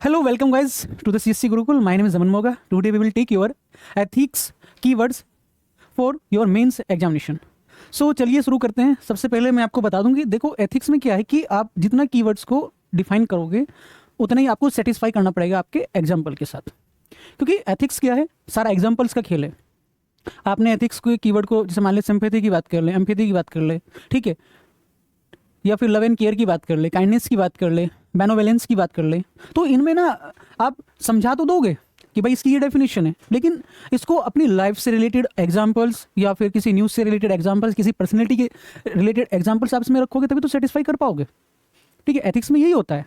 Hello, welcome guys to the CSC Gurukul. My name is Aman Moga. Today we will take your ethics keywords for your mains examination. So चलिए शुरू करते हैं. सबसे पहले मैं आपको बता दूं कि देखो एथिक्स में क्या है कि आप जितना कीवर्ड्स को डिफाइन करोगे उतना ही आपको सेटिस्फाई करना पड़ेगा आपके एग्जाम्पल के साथ, क्योंकि एथिक्स क्या है, सारा एग्जाम्पल्स का खेल है. आपने एथिक्स को कीवर्ड को जैसे मान लें सिंपैथी की बात कर ले, एम्पैथी की बात कर ले, ठीक है, या फिर लव एंड केयर की बात कर ले, काइंडनेस की बात कर ले, बेनोवेलेंस की बात कर ले, तो इनमें ना आप समझा तो दोगे कि भाई इसकी ये डेफिनेशन है, लेकिन इसको अपनी लाइफ से रिलेटेड एग्जांपल्स या फिर किसी न्यूज़ से रिलेटेड एग्जांपल्स, किसी पर्सनैलिटी के रिलेटेड एग्जांपल्स आप इसमें रखोगे तभी तो सेटिस्फाई कर पाओगे. ठीक है, एथिक्स में यही होता है.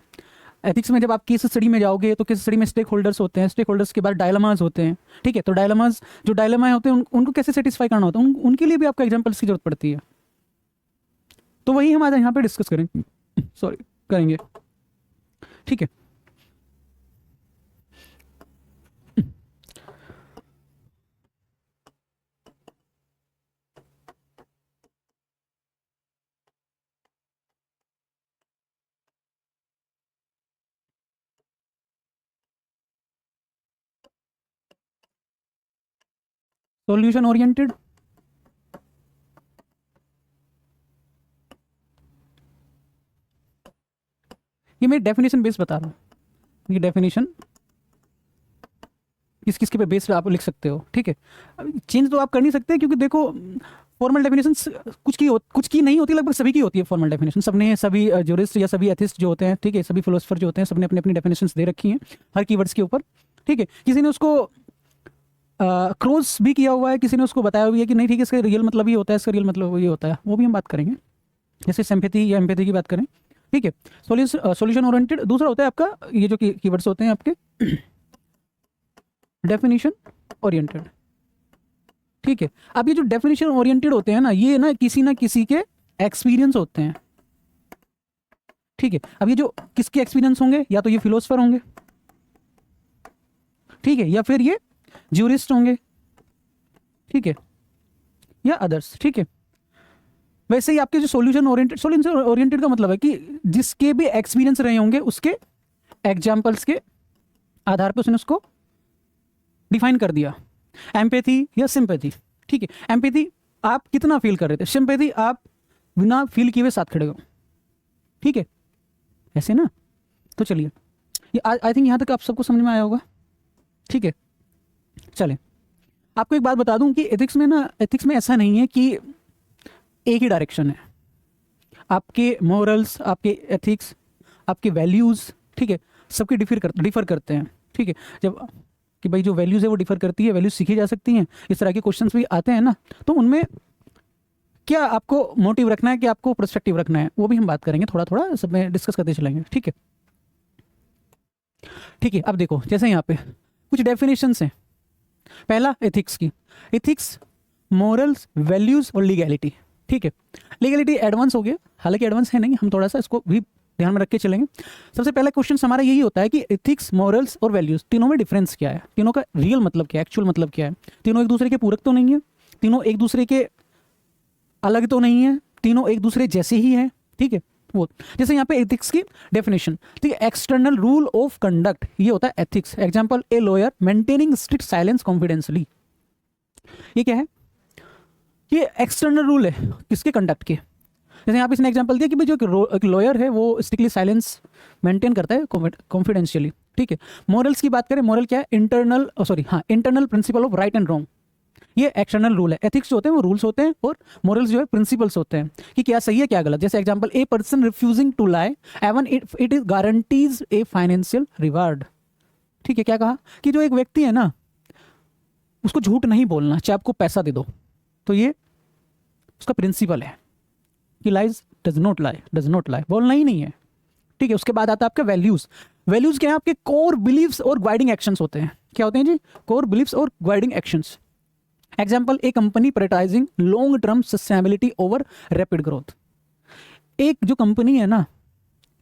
एथिक्स में जब आप केस स्टडी में जाओगे तो केस स्टडी में स्टेक होल्डर्स होते हैं, स्टेक होल्डर्स के बाद डायलमाज होते हैं. ठीक है, तो डायलमाज जो डायलमा होते हैं उनको कैसे सेटिस्फाई करना होता है, उनके लिए भी आपको एग्जाम्पल्स की जरूरत पड़ती है. तो वही हम आज यहाँ पे डिस्कस करेंगे. ठीक है, सॉल्यूशन ओरिएंटेड, ये मैं डेफिनेशन बेस बता रहा हूँ. ये डेफिनेशन किस किसके पे बेस पे आप लिख सकते हो. ठीक है, चेंज तो आप कर नहीं सकते क्योंकि देखो फॉर्मल डेफिनेशंस कुछ की नहीं होती, लगभग सभी की होती है फॉर्मल डेफिनेशन. सबने सभी ज्यूरिस्ट या सभी एथिस्ट जो होते हैं, ठीक है, सभी फिलोसफर जो होते हैं, सबने अपनी अपनी डेफिनेशंस दे रखी हैं हर कीवर्ड्स के ऊपर. ठीक है, किसी ने उसको क्रॉस भी किया हुआ है, किसी ने उसको बताया हुआ है कि नहीं ठीक है इसका रियल मतलब ये होता है, इसका रियल मतलब ये होता है, वो भी हम बात करेंगे. जैसे सिंपैथी या एम्पैथी की बात करें. ठीक है, सॉल्यूशन ओरिएंटेड. दूसरा होता है आपका ये जो कीवर्ड्स होते हैं आपके डेफिनेशन ओरिएंटेड. ठीक है, अब ये जो डेफिनेशन ओरिएंटेड होते हैं ना, ये ना किसी के एक्सपीरियंस होते हैं. ठीक है, अब ये जो किसके एक्सपीरियंस होंगे, या तो ये फिलोसफर होंगे, ठीक है, या फिर ये ज्यूरिस्ट होंगे, ठीक है, या अदर्स. ठीक है, वैसे ही आपके जो सॉल्यूशन ओरिएंटेड का मतलब है कि जिसके भी एक्सपीरियंस रहे होंगे उसके एग्जाम्पल्स के आधार पर उसने उसको डिफाइन कर दिया. एम्पैथी या सिंपैथी. ठीक है, एम्पैथी आप कितना फील कर रहे थे, सिंपैथी आप बिना फील किए हुए साथ खड़े हो. ठीक है, ऐसे ना. तो चलिए, ये आई थिंक यहाँ तक आप सबको समझ में आया होगा. ठीक है, चलें, आपको एक बात बता दूं कि एथिक्स में ऐसा नहीं है कि एक ही डायरेक्शन है. आपके मोरल्स, आपके एथिक्स, आपके वैल्यूज़, ठीक है, सबके डिफर करते हैं. ठीक है, जब कि भाई जो वैल्यूज़ है वो डिफर करती है, वैल्यूज़ सीखी जा सकती हैं, इस तरह के क्वेश्चंस भी आते हैं ना, तो उनमें क्या आपको मोटिव रखना है, क्या आपको पर्सपेक्टिव रखना है, वो भी हम बात करेंगे, थोड़ा थोड़ा सब में डिस्कस करते चलेंगे. ठीक है, ठीक है, अब देखो जैसे यहाँ पे कुछ डेफिनेशंस हैं. पहला एथिक्स की, एथिक्स, मोरल्स, वैल्यूज़ और लीगैलिटी. ठीक है, लीगैलिटी एडवांस हो गया, हालांकि एडवांस है नहीं, हम थोड़ा सा इसको भी ध्यान में रख के चलेंगे. सबसे पहला क्वेश्चन हमारा यही होता है कि एथिक्स, मोरल्स और वैल्यूज़ तीनों में डिफरेंस क्या है, तीनों का रियल मतलब क्या है, एक्चुअल मतलब क्या है. तीनों एक दूसरे के पूरक तो नहीं है, तीनों एक दूसरे के अलग तो नहीं है, तीनों एक दूसरे जैसे ही हैं. ठीक है, वो जैसे यहाँ पे एथिक्स की डेफिनेशन, ठीक है, एक्सटर्नल रूल ऑफ कंडक्ट, ये होता है ethics. Example, a lawyer maintaining strict silence confidentiality. ये क्या है, ये एक्सटर्नल रूल है किसके, कंडक्ट के. जैसे यहाँ पे इसने एग्जांपल दिया कि भाई जो एक लॉयर है वो स्ट्रिक्टली साइलेंस मेंटेन करता है कॉन्फिडेंशियली. ठीक है, मॉरल्स की बात करें, मॉरल क्या है, internal principle of right and wrong, ये एक्सटर्नल रूल है. एथिक्स जो होते हैं वो रूल्स होते हैं और मॉरल्स जो है प्रिंसिपल्स होते हैं कि क्या सही है क्या गलत. जैसे example, a person refusing to lie even it is guarantees a financial reward. ठीक है, क्या कहा कि जो एक व्यक्ति है ना उसको झूठ नहीं बोलना, चाहे आपको पैसा दे दो, तो ये उसका प्रिंसिपल है कि लाइज डज नॉट लाई, बोलना ही नहीं है. ठीक है, उसके बाद आता है आपके वैल्यूज. वैल्यूज क्या है, आपके कोर बिलीव्स और गाइडिंग एक्शंस होते हैं. क्या होते हैं जी, कोर बिलीव्स और guiding actions. Example, a company prioritising long term sustainability over rapid growth. एक जो कंपनी है ना,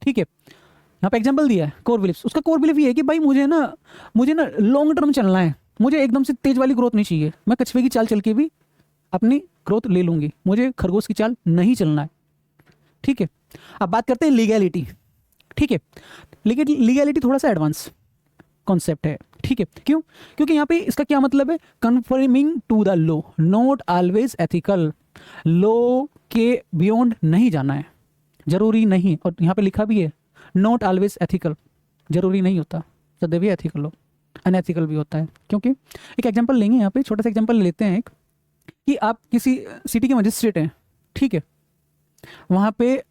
ठीक है, यहाँ पे एग्जाम्पल दिया है कोर बिलीव्स, उसका कोर बिलीफ ये है कि भाई मुझे ना लॉन्ग टर्म चलना है, मुझे एकदम से तेज वाली ग्रोथ नहीं चाहिए, मैं कछुए की चाल चल के भी अपनी ग्रोथ ले लूंगी, मुझे खरगोश की चाल नहीं चलना है. ठीक है, अब बात करते हैं लीगैलिटी. ठीक है, लीगैलिटी थोड़ा सा एडवांस. कॉन्सेप्ट है, ठीक है। क्यों? क्योंकि यहाँ पे इसका क्या मतलब है, conforming to the law, not always ethical, law के बियॉन्ड नहीं जाना है, जरूरी नहीं, और यहाँ पे लिखा भी है नॉट ऑलवेज एथिकल, जरूरी नहीं होता सदैव एथिकल हो, अनएथिकल भी होता है। क्योंकि एक एग्जांपल लेंगे यहाँ पे, छोटा सा एग्जांपल लेते हैं एक, कि आप किसी सिटी के मजिस्ट्रेट हैं, ठीक है, वहाँ पे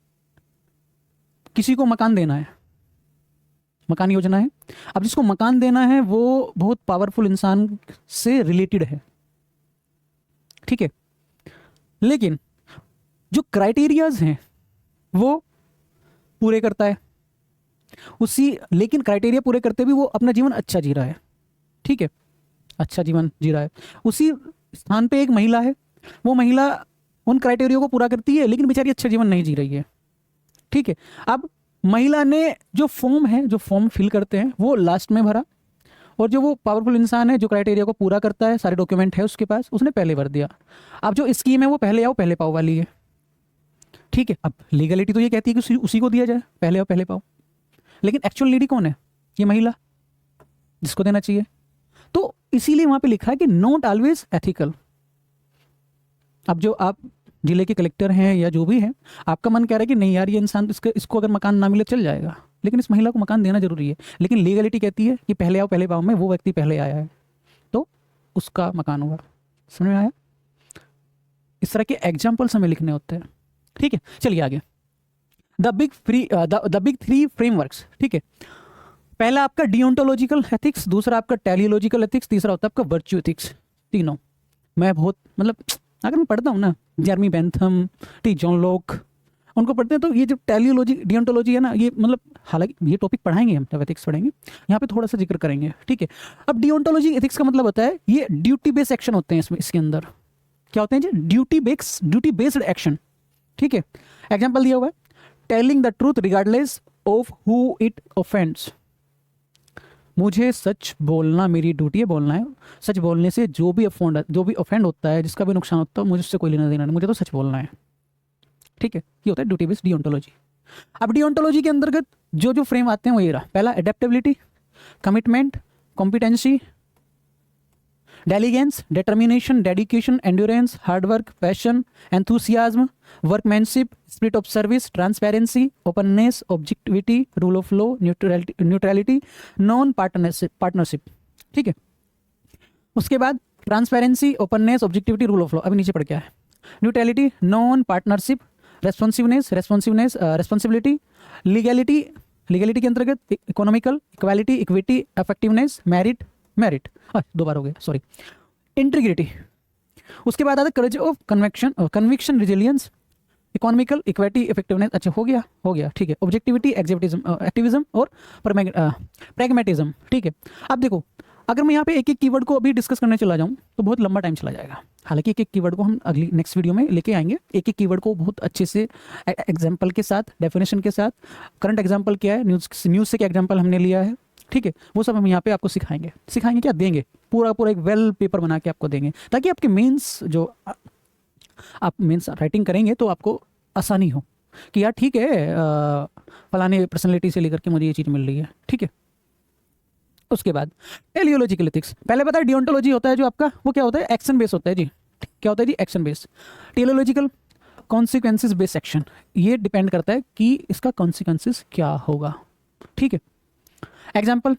किसी को मकान देना है, मकान योजना है। अब जिसको मकान देना है वो बहुत पावरफुल इंसान से रिलेटेड है, ठीक है, लेकिन जो क्राइटेरियाज हैं वो पूरे करता है उसी, लेकिन क्राइटेरिया पूरे करते भी वो अपना जीवन अच्छा जी रहा है, ठीक है, अच्छा जीवन जी रहा है। उसी स्थान पे एक महिला है, वो महिला उन क्राइटेरिया को पूरा करती है लेकिन बेचारी अच्छा जीवन नहीं जी रही है, ठीक है। अब महिला ने जो फॉर्म है, जो फॉर्म फिल करते हैं वो लास्ट में भरा, और जो वो पावरफुल इंसान है जो क्राइटेरिया को पूरा करता है, सारे डॉक्यूमेंट है उसके पास, उसने पहले भर दिया। अब जो स्कीम है वो पहले आओ पहले पाओ वाली है, ठीक है। अब लीगलिटी तो ये कहती है कि उसी को दिया जाए, पहले आओ पहले पाओ, लेकिन एक्चुअल लीडी कौन है, ये महिला जिसको देना चाहिए। तो इसीलिए वहां पे लिखा है कि नॉट ऑलवेज एथिकल। अब जो आप जिले के कलेक्टर हैं या जो भी है, आपका मन कह रहा है कि नहीं यार ये इंसान इसको अगर मकान ना मिले चल जाएगा, लेकिन इस महिला को मकान देना जरूरी है, लेकिन लीगलिटी कहती है कि पहले आओ पहले पाओ में वो व्यक्ति पहले आया है तो उसका मकान होगा। समझ में आया? इस तरह के एग्जाम्पल्स हमें लिखने होते हैं, ठीक है। चलिए आगे, द बिग थ्री फ्रेमवर्क्स, ठीक है। पहला आपका डियोंटोलॉजिकल एथिक्स, दूसरा आपका टेलियोलॉजिकल एथिक्स, तीसरा होता है आपका वर्च्यू एथिक्स। तीनों मैं बहुत मतलब अगर मैं पढ़ता हूँ ना, Jeremy Bentham, T John Locke, उनको पढ़ते हैं तो ये जो टेलियोलॉजी डियोंटोलॉजी है ना, ये मतलब हालांकि ये टॉपिक पढ़ाएंगे हम जब एथिक्स पढ़ेंगे, यहाँ पे थोड़ा सा जिक्र करेंगे, ठीक है। अब डियोंटोलॉजी एथिक्स का मतलब होता है ये ड्यूटी बेस्ड एक्शन होते हैं, इसमें इसके अंदर क्या होते हैं जी, ड्यूटी बेस्ड एक्शन, ठीक है। एग्जाम्पल दिया हुआ है, telling the truth regardless of who it offends, मुझे सच बोलना मेरी ड्यूटी है, बोलना है, सच बोलने से जो भी ऑफेंड होता है, जिसका भी नुकसान होता है, मुझे उससे कोई लेना देना नहीं, मुझे तो सच बोलना है, ठीक है। ये होता है ड्यूटी बेस्ड डियोंटोलॉजी। अब डियोंटोलॉजी के अंतर्गत जो जो फ्रेम आते हैं वो ये रहा, पहला adaptability, commitment, competency, diligence, determination, dedication, endurance, hard work, passion, enthusiasm, workmanship, spirit of service, transparency, openness, objectivity, rule of law, neutrality, non partnership, ठीक है। उसके बाद transparency, openness, objectivity, rule of law, अभी नीचे पढ़ क्या है, neutrality, non partnership, responsibility, legality के अंतर्गत economical, equality, equity, effectiveness, merit दो बार हो गया सॉरी, इंटीग्रिटी। उसके बाद आता है courage of conviction, resilience, economical, equity, effectiveness, अच्छा हो गया ठीक है, ऑब्जेक्टिविटी, एक्टिविज्म और प्रैग्मेटिज्म, ठीक है। अब देखो, अगर मैं यहाँ पे एक एक कीवर्ड को अभी डिस्कस करने चला जाऊँ तो बहुत लंबा टाइम चला जाएगा, हालांकि एक एक कीवर्ड को हम अगली नेक्स्ट वीडियो में लेके आएंगे, एक एक कीवर्ड को बहुत अच्छे से एग्जाम्पल के साथ, डेफिनेशन के साथ, करंट एग्जाम्पल क्या है, न्यूज़ से क्या एग्जाम्पल हमने लिया है, ठीक है, वो सब हम यहाँ पे आपको सिखाएंगे क्या देंगे, पूरा एक वेल पेपर बना के आपको देंगे, ताकि आपके मेंस जो आप मेंस राइटिंग करेंगे तो आपको आसानी हो कि यार ठीक है फलाने पर्सनैलिटी से लेकर के मुझे ये चीज़ मिल रही है, ठीक है। उसके बाद टेलियोलॉजिकल एथिक्स, पहले पता है डियोंटोलॉजी होता है जो आपका, वो क्या होता है, एक्शन बेस होता है जी, क्या होता है जी, action base. Teleological consequences based action, ये डिपेंड करता है कि इसका कॉन्सिक्वेंसेस क्या होगा, ठीक है। Example,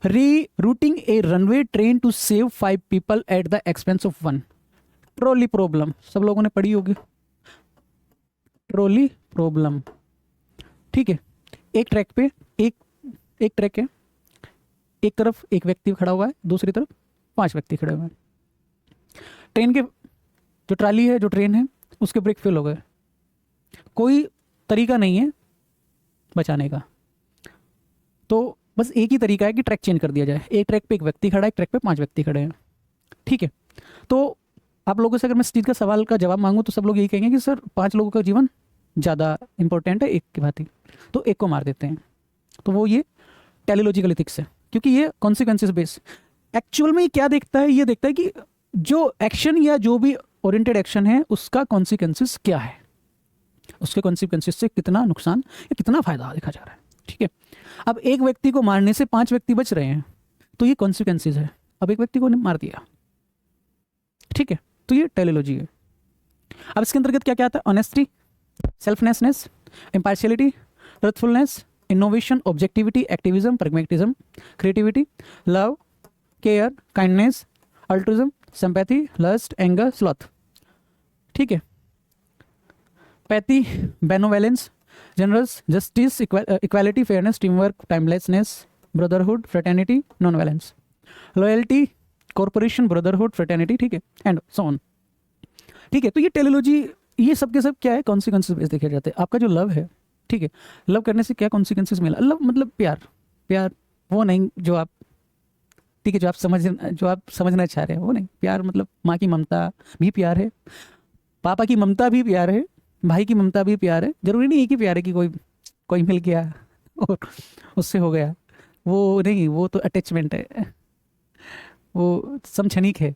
rerouting a runaway train to save 5 people at the expense of 1, trolley problem, सब लोगों ने पढ़ी होगी, ट्रॉली प्रॉब्लम, ठीक है। एक ट्रैक पे एक ट्रैक है, एक तरफ एक व्यक्ति खड़ा हुआ है, दूसरी तरफ 5 व्यक्ति खड़े हुए हैं, ट्रेन के जो ट्राली है, जो ट्रेन है, उसके ब्रेक फेल हो गए, कोई तरीका नहीं है बचाने का, तो बस एक ही तरीका है कि ट्रैक चेंज कर दिया जाए, एक ट्रैक पे एक व्यक्ति खड़ा है, एक ट्रैक पे 5 व्यक्ति खड़े हैं, ठीक है। तो आप लोगों से अगर मैं इस चीज़ का सवाल का जवाब मांगूं तो सब लोग यही कहेंगे कि सर 5 लोगों का जीवन ज़्यादा इंपॉर्टेंट है एक की भांति, तो एक को मार देते हैं, तो वो ये टेलियोलॉजिकल एथिक्स है, क्योंकि ये कॉन्सिक्वेंसेस बेस। एक्चुअल में ये क्या देखता है, ये देखता है कि जो एक्शन या जो भी ओरिएंटेड एक्शन है उसका कॉन्सिक्वेंसेस क्या है, उसके कॉन्सिक्वेंसेस से कितना नुकसान या कितना फायदा देखा जा रहा है, ठीक है। अब एक व्यक्ति को मारने से 5 व्यक्ति बच रहे हैं, तो ये कॉन्सिक्वेंसेज है। अब एक व्यक्ति को मार दिया, ठीक है, तो ये टेलीलॉजी है। अब इसके अंतर्गत क्या क्या आता है? Honesty, selflessness, impartiality, truthfulness, innovation, objectivity, activism, pragmatism, creativity, love, care, kindness, altruism, sympathy, lust, anger, sloth. ठीक है। Empathy, benevolence, generous, justice, equality, fairness, teamwork, timelessness, brotherhood, fraternity, non violence, loyalty, corporation, brotherhood, fraternity, ठीक है, and so on. ठीक है। तो ये टेलीलॉजी, ये सब के सब क्या है? कॉन्सिक्वेंसेज बेस देखे जाते हैं। आपका जो लव है, ठीक है, लव करने से क्या कॉन्सिक्वेंसेज मिला? लव मतलब प्यार, प्यार वो नहीं जो आप, ठीक है, जो आप समझना चाह रहे हैं वो नहीं। प्यार मतलब माँ की ममता भी प्यार है, पापा की ममता भी प्यार है, भाई की ममता भी प्यार है। जरूरी नहीं है कि प्यार है कि कोई मिल गया और उससे हो गया, वो नहीं, वो तो अटैचमेंट है, वो समक्षणिक है।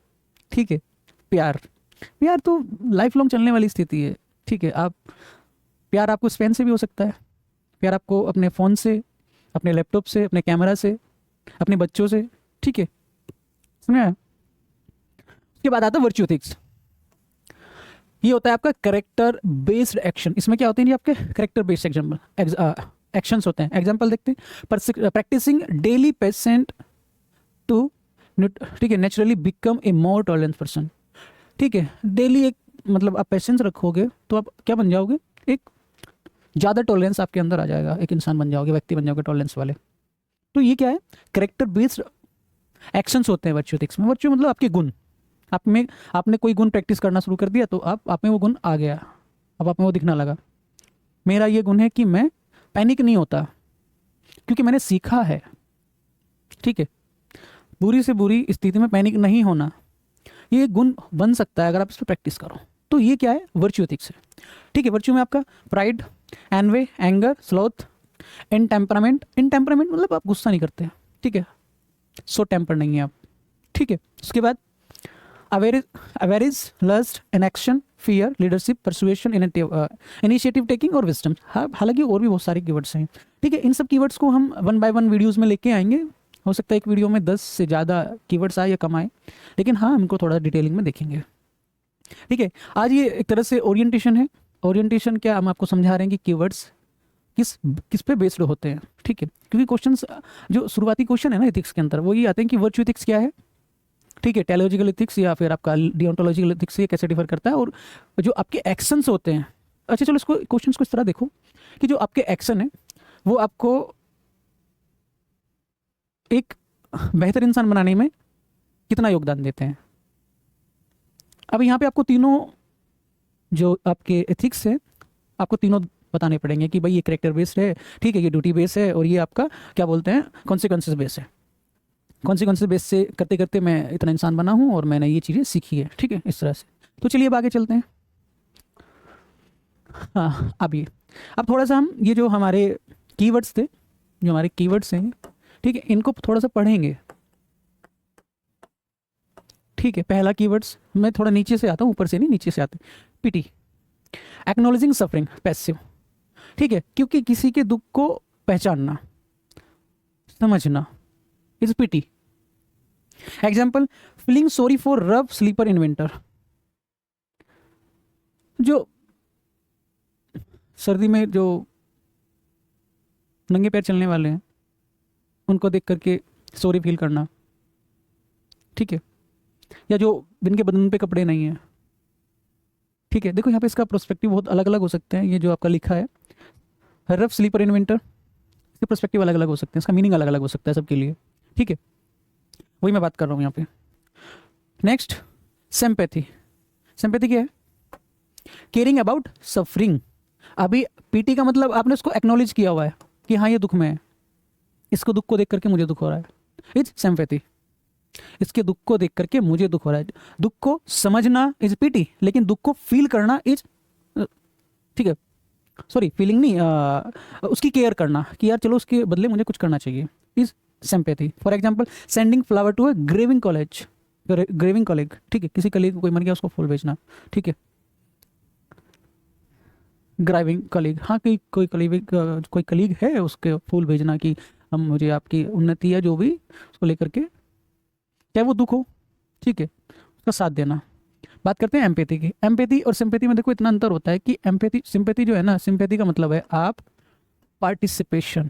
ठीक है। प्यार, प्यार तो लाइफ लॉन्ग चलने वाली स्थिति है। ठीक है। प्यार आपको स्पेन से भी हो सकता है, प्यार आपको अपने फ़ोन से, अपने लैपटॉप से, अपने कैमरा से, अपने बच्चों से। ठीक है, समझ आया? उसके बाद आता है वर्च्यू एथिक्स। ये होता है आपका करेक्टर बेस्ड एक्शन। इसमें क्या होते हैं? ये आपके करेक्टर बेस्ड एक्शंस होते हैं। एग्जांपल देखते हैं। प्रैक्टिसिंग डेली पेशेंट टू, ठीक है, naturally become a more tolerant person. ठीक है। डेली एक मतलब आप पेशेंस रखोगे तो आप क्या बन जाओगे? एक ज़्यादा टॉलरेंस आपके अंदर आ जाएगा, एक इंसान बन जाओगे, व्यक्ति बन जाओगे टॉलरेंस वाले। तो ये क्या है? करेक्टर बेस्ड एक्शंस होते हैं वर्च्यू एथिक्स में। वर्च्यू मतलब आपके गुण। आपने कोई गुण प्रैक्टिस करना शुरू कर दिया तो आप में वो गुण आ गया, अब आप में वो दिखना लगा। मेरा ये गुण है कि मैं पैनिक नहीं होता क्योंकि मैंने सीखा है। ठीक है। बुरी से बुरी स्थिति में पैनिक नहीं होना, ये गुण बन सकता है अगर आप इस पर प्रैक्टिस करो। तो ये क्या है? वर्च्यू एथिक्स है। ठीक है। वर्च्यू में आपका प्राइड, एनवे, एंगर, स्लोथ, इनटेम्परामेंट। इनटेम्परामेंट मतलब आप गुस्सा नहीं करते। ठीक है, सो टेम्पर नहीं है आप। ठीक है। उसके बाद average, lust, inaction, fear, leadership, persuasion, initiative taking और विजडम। हालांकि और भी बहुत सारे कीवर्ड्स हैं। ठीक है। इन सब कीवर्ड्स को हम 1 बाय 1 वीडियोज़ में लेके आएंगे। हो सकता है एक वीडियो में 10 से ज़्यादा कीवर्ड्स आए या कम आए, लेकिन हाँ, हमको थोड़ा डिटेलिंग में देखेंगे। ठीक है। आज ये एक तरह से ओरिएंटेशन है। ओरिएंटेशन क्या, हम आपको समझा रहे हैं कि कीवर्ड्स किस पे बेस्ड होते हैं। ठीक है। क्योंकि क्वेश्चंस, जो शुरुआती क्वेश्चन है ना एथिक्स के अंदर, वो ये आते हैं कि वर्च्यू एथिक्स क्या है। ठीक है। टेलियोलॉजिकल एथिक्स या फिर आपका डिओंटोलॉजिकल एथिक्स से कैसे डिफर करता है, और जो आपके एक्शंस होते हैं। अच्छा चलो, इसको क्वेश्चंस को इस तरह देखो कि जो आपके एक्शन है वो आपको एक बेहतर इंसान बनाने में कितना योगदान देते हैं। अब यहाँ पे आपको तीनों जो आपके एथिक्स है, आपको तीनों बताने पड़ेंगे कि भाई ये करेक्टर बेस्ड है, ठीक है, ये ड्यूटी बेस्ड है, और ये आपका क्या बोलते हैं, कॉन्सिक्वेंसेस बेस्ड है। कॉन्सिक्वेंसेस बेस्ड से करते करते मैं इतना इंसान बना हूँ और मैंने ये चीज़ें सीखी है। ठीक है, इस तरह से। तो चलिए अब आगे चलते हैं। हाँ, अब थोड़ा सा हम ये जो हमारे कीवर्ड्स थे, जो हमारे कीवर्ड्स हैं, ठीक है, इनको थोड़ा सा पढ़ेंगे। ठीक है। पहला कीवर्ड्स, मैं थोड़ा नीचे से आता हूँ, ऊपर से नहीं, नीचे से आते। Pity, acknowledging suffering, passive. ठीक है। क्योंकि किसी के दुख को पहचानना, समझना, is pity. Example, feeling sorry for rough sleeper in winter. जो सर्दी में जो नंगे पैर चलने वाले हैं उनको देख करके सॉरी फील करना। ठीक है। या जो जिनके बदन पे कपड़े नहीं हैं। ठीक है। देखो यहाँ पे इसका प्रोस्पेक्टिव बहुत अलग अलग हो सकते हैं। ये जो आपका लिखा है रफ स्लीपर इन विंटर, इसके प्रोस्पेक्टिव अलग अलग हो सकते हैं, इसका मीनिंग अलग अलग हो सकता है सबके लिए। ठीक है, वही मैं बात कर रहा हूँ यहाँ पे। Next, sympathy. सिंपैथी क्या है? Caring about suffering. अभी पीटी का मतलब आपने उसको एक्नॉलेज किया हुआ है कि हाँ ये दुख में है, इसको दुख को देख करके मुझे दुख हो रहा है, इज सिंपैथी। इसके दुख को देख करके मुझे दुख हो रहा है। दुख को समझना इज पीटी, लेकिन दुख को फील करना इज, ठीक है, सॉरी, फीलिंग नहीं, उसकी केयर करना कि यार चलो उसके बदले मुझे कुछ करना चाहिए, is sympathy. For example, sending flower to a grieving colleague. ठीक है, किसी कलीग को कोई मर गया उसको फूल भेजना। ठीक है। ग्राइविंग कलीग, हाँ कोई कलीग है, उसके फूल भेजना कि हम मुझे आपकी उन्नति है जो भी उसको लेकर के, चाहे वो दुख हो, ठीक है, उसका साथ देना। बात करते हैं एम्पैथी की। एम्पैथी और सिंपैथी में देखो इतना अंतर होता है कि एम्पैथी, सिंपैथी जो है ना, सिंपैथी का मतलब है आप participation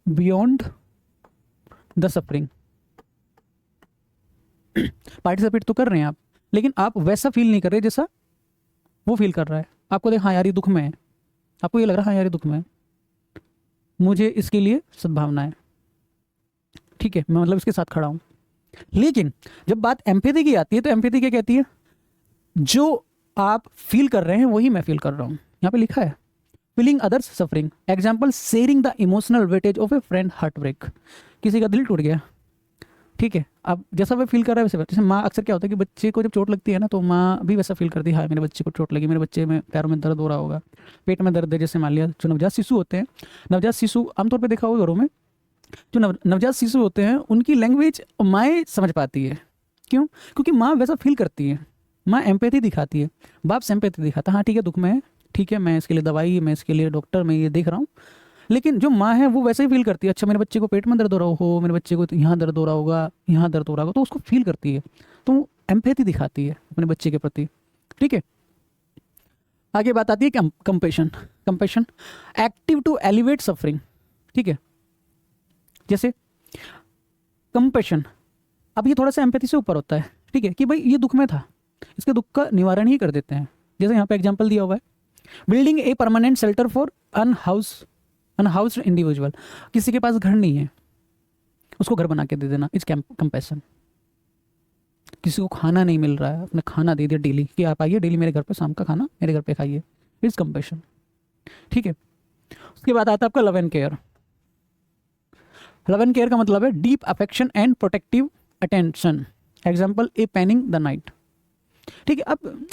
beyond the suffering. Participate तो कर रहे हैं आप, लेकिन आप वैसा फील नहीं कर रहे जैसा वो फील कर रहा है। आपको देख हाँ यार ये दुख में है, आपको ये लग रहा है हाँ यार ये दुख में है, मुझे इसके लिए सद्भावना है, ठीक है, मैं मतलब इसके साथ खड़ा हूँ। लेकिन जब बात एम्पैथी की आती है तो एम्पैथी क्या कहती है, जो आप फील कर रहे हैं वही मैं फील कर रहा हूँ। यहाँ पे लिखा है feeling others suffering, example sharing the emotional weightage of a friend heartbreak. किसी का दिल टूट गया, ठीक है, अब जैसा वो फील कर रहा है वैसे, जैसे माँ, अक्सर क्या होता है कि बच्चे को जब चोट लगती है ना तो माँ भी वैसा फील करती है, हाँ मेरे बच्चे को चोट लगी, मेरे बच्चे में पैरों में दर्द हो रहा होगा, पेट में दर्द है। जैसे मान लिया जो नवजात शिशु होते हैं, नवजात शिशु आमतौर पर देखा होगा घरों में, जो नवजात शिशु होते हैं उनकी लैंग्वेज माएँ समझ पाती है। क्यों? क्योंकि माँ वैसा फील करती है, माँ एम्पैथी दिखाती है, बाप सिंपैथी दिखाता है, हाँ ठीक है दुख में है, ठीक है मैं इसके लिए दवाई, मैं इसके लिए डॉक्टर, मैं ये देख रहा हूँ। लेकिन जो माँ है वो वैसे ही फील करती है, अच्छा मेरे बच्चे को पेट में दर्द हो रहा हो, मेरे बच्चे को यहाँ दर्द हो रहा होगा, यहाँ दर्द हो रहा होगा, तो उसको फील करती है, तो एम्पैथी दिखाती है अपने बच्चे के प्रति, ठीक है। आगे बात आती है compassion. Compassion active to elevate suffering, ठीक है। जैसे कंपेशन, अब ये थोड़ा सा एम्पैथी से ऊपर होता है, ठीक है, कि भाई ये दुख में था, इसके दुख का निवारण ही कर देते हैं। जैसे यहाँ पे एग्जाम्पल दिया हुआ है, building a permanent shelter for unhoused individual, किसी के पास घर नहीं है उसको घर बना के दे देना, इज कंपैशन। किसी को खाना नहीं मिल रहा है, अपने खाना दे दिया डेली कि आप आइए डेली मेरे घर पे शाम का खाना मेरे घर पे खाइए, इज कंपैशन, ठीक है। उसके बाद आता है आपका love and care. Love and care का मतलब है deep affection and protective attention, example a panning the night, ठीक है। अब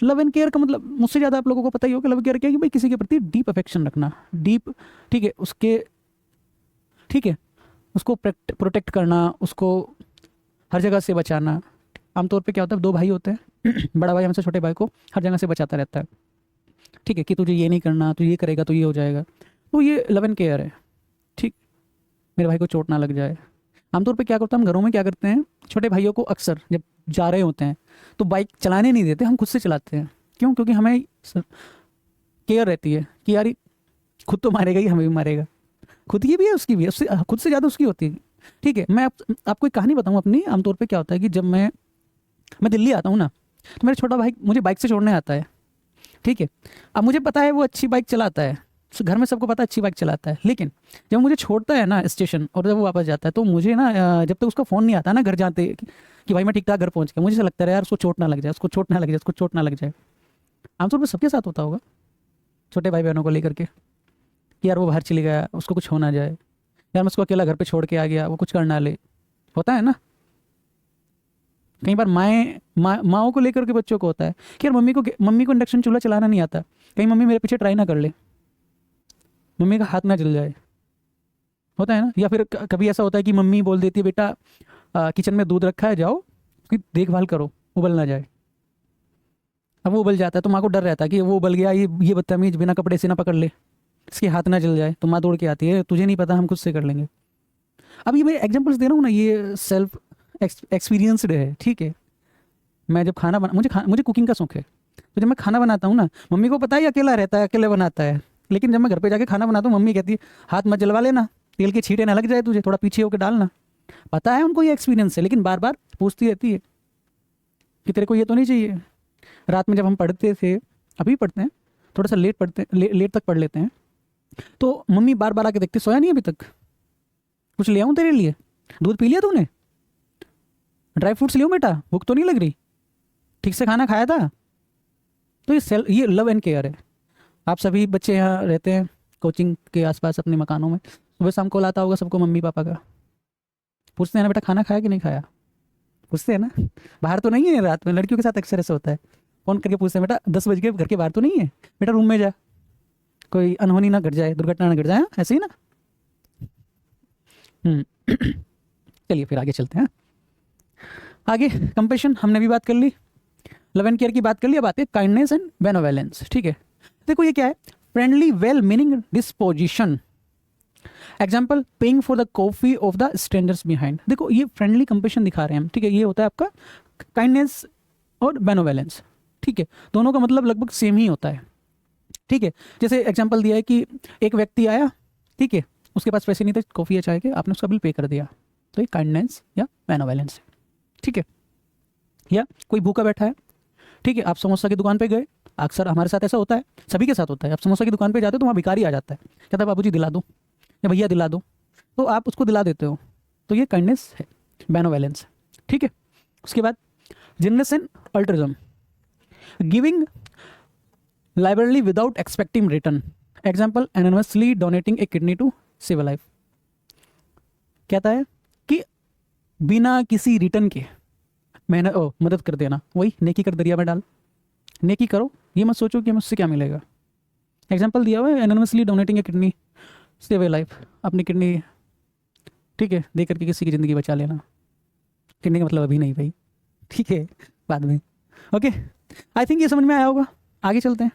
लव एंड केयर का मतलब मुझसे ज़्यादा आप लोगों को पता ही होगा लव केयर क्या है, कि भाई किसी के प्रति डीप अफेक्शन रखना, डीप, ठीक है, उसके, ठीक है, उसको प्रोटेक्ट करना, उसको हर जगह से बचाना। आमतौर पे क्या होता है, दो भाई होते हैं बड़ा भाई हमसे छोटे भाई को हर जगह से बचाता रहता है, ठीक है, कि तुझे ये नहीं करना, तू ये करेगा तो ये हो जाएगा, तो ये लव एंड केयर है, ठीक, मेरे भाई को चोट ना लग जाए। आमतौर पे क्या करता है, हम घरों में क्या करते हैं, छोटे भाइयों को अक्सर जब जा रहे होते हैं तो बाइक चलाने नहीं देते, हम खुद से चलाते हैं। क्यों? क्योंकि हमें केयर रहती है कि यार खुद तो मारेगा ही, हमें भी मारेगा, खुद की भी है उसकी भी है, उससे खुद से ज़्यादा उसकी होती है, ठीक है। मैं आपको एक कहानी बताऊँ अपनी। आमतौर पे क्या होता है कि जब मैं दिल्ली आता हूँ ना, तो मेरा छोटा भाई मुझे बाइक से छोड़ने आता है, ठीक है। अब मुझे पता है वो अच्छी बाइक चलाता है, घर में सबको पता है अच्छी बाइक चलाता है, लेकिन जब मुझे छोड़ता है ना स्टेशन और जब वो वापस जाता है तो मुझे ना जब तक उसका फ़ोन नहीं आता ना घर जाते कि भाई मैं ठीक ठाक घर पहुँच गया, मुझे ऐसा लगता है यार उसको चोट ना लग जाए, उसको चोट ना लग जाए, उसको चोट ना लग जाए। आमतौर पर सबके साथ होता होगा छोटे भाई बहनों को लेकर के, कि यार वो बाहर चली गया, उसको कुछ हो ना जाए, यार मैं उसको अकेला घर पे छोड़ के आ गया, वो कुछ कर ना ले, होता है ना। कई बार माओं को लेकर के बच्चों को होता है कि यार मम्मी को इंडक्शन चूल्हा चलाना नहीं आता, कहीं मम्मी मेरे पीछे ट्राई ना कर ले, मम्मी का हाथ ना जल जाए, होता है ना। या फिर कभी ऐसा होता है कि मम्मी बोल देती है बेटा किचन में दूध रखा है जाओ उसकी देखभाल करो, उबल ना जाए। अब वो उबल जाता है तो माँ को डर रहता है कि वो उबल गया, ये बदतमीज बिना कपड़े से ना पकड़ ले, इसके हाथ ना जल जाए, तो माँ दौड़ के आती है, तुझे नहीं पता हम खुद से कर लेंगे। अब ये मैं एग्जांपल्स दे रहा हूँ ना, ये सेल्फ एक्सपीरियंसड है, ठीक है। मैं जब खाना बना, मुझे कुकिंग का शौक है, तो जब मैं खाना बनाता हूँ ना, मम्मी को पता है अकेला रहता है, अकेले बनाता है, लेकिन जब मैं घर पे जाके खाना बनाता हूँ मम्मी कहती है हाथ मत जलवा लेना, तेल के छींटे ना लग जाए तुझे, थोड़ा पीछे होकर डालना। पता है उनको ये एक्सपीरियंस है, लेकिन बार बार पूछती रहती है कि तेरे को ये तो नहीं चाहिए। रात में जब हम पढ़ते थे, अभी पढ़ते हैं, थोड़ा सा लेट पढ़ते हैं, लेट तक पढ़ लेते हैं, तो मम्मी बार बार आके देखती सोया नहीं अभी तक, कुछ ले आऊँ तेरे लिए, दूध पी लिया तूने, ड्राई फ्रूट्स ले आऊँ बेटा, भूख तो नहीं लग रही, ठीक से खाना खाया था। तो ये लव एंड केयर है। आप सभी बच्चे यहाँ रहते हैं कोचिंग के आसपास अपने मकानों में, सुबह शाम कॉल आता होगा सबको मम्मी पापा का, पूछते हैं ना बेटा खाना खाया कि नहीं खाया, पूछते हैं ना। बाहर तो नहीं है, रात में लड़कियों के साथ अक्सर ऐसा होता है, फ़ोन करके पूछते हैं बेटा 10 बज के घर के बाहर तो नहीं है, बेटा रूम में जा, कोई अनहोनी ना घट जाए, दुर्घटना ना घट जाए, ऐसे ही ना। चलिए फिर आगे चलते हैं। आगे कंपेशन हमने भी बात कर ली। लव एंड केयर की बात कर ली, अब आते हैं काइंडनेस एंड बेनोवेलेंस। ठीक है, देखो ये क्या है, friendly well meaning disposition. Example, paying for the coffee of the strangers behind. देखो ये फ्रेंडली कंपेशन दिखा रहे हैं हम, ठीक है, ये होता है आपका काइंडनेस और बेनोवेलेंस। ठीक है, दोनों का मतलब लगभग सेम ही होता है। ठीक है, जैसे एग्जाम्पल दिया है कि एक व्यक्ति आया, ठीक है, उसके पास पैसे नहीं थे कॉफ़ी या चाय के, आपने उसका बिल पे कर दिया, तो ये काइंडनेस या बेनोवेलेंस है। ठीक है, या कोई भूखा बैठा है, ठीक है, आप समोसा की दुकान पे गए, अक्सर हमारे साथ ऐसा होता है, सभी के साथ होता है, आप समोसा की दुकान पे जाते हो तो वहाँ भिखारी आ जाता है, कहता है बाबू जी दिला दो या भैया दिला दो, तो आप उसको दिला देते हो, तो ये काइंडनेस है, बेनोवेलेंस। ठीक है, उसके बाद generous and altruism, giving liberally without expecting return. Example, anonymously donating a kidney to save a life. कहता है कि बिना किसी रिटर्न के मैंने मदद कर देना, वही नेकी कर दरिया में डाल। नेकी करो, ये मत सोचो कि मुझसे क्या मिलेगा। एग्जाम्पल दिया हुआ है, एनोनिमसली डोनेटिंग ए किडनी सेव ए लाइफ, अपनी किडनी, ठीक है, दे करके किसी की ज़िंदगी बचा लेना। किडनी का मतलब अभी नहीं भाई, ठीक है, बाद में। ओके, आई थिंक ये समझ में आया होगा, आगे चलते हैं।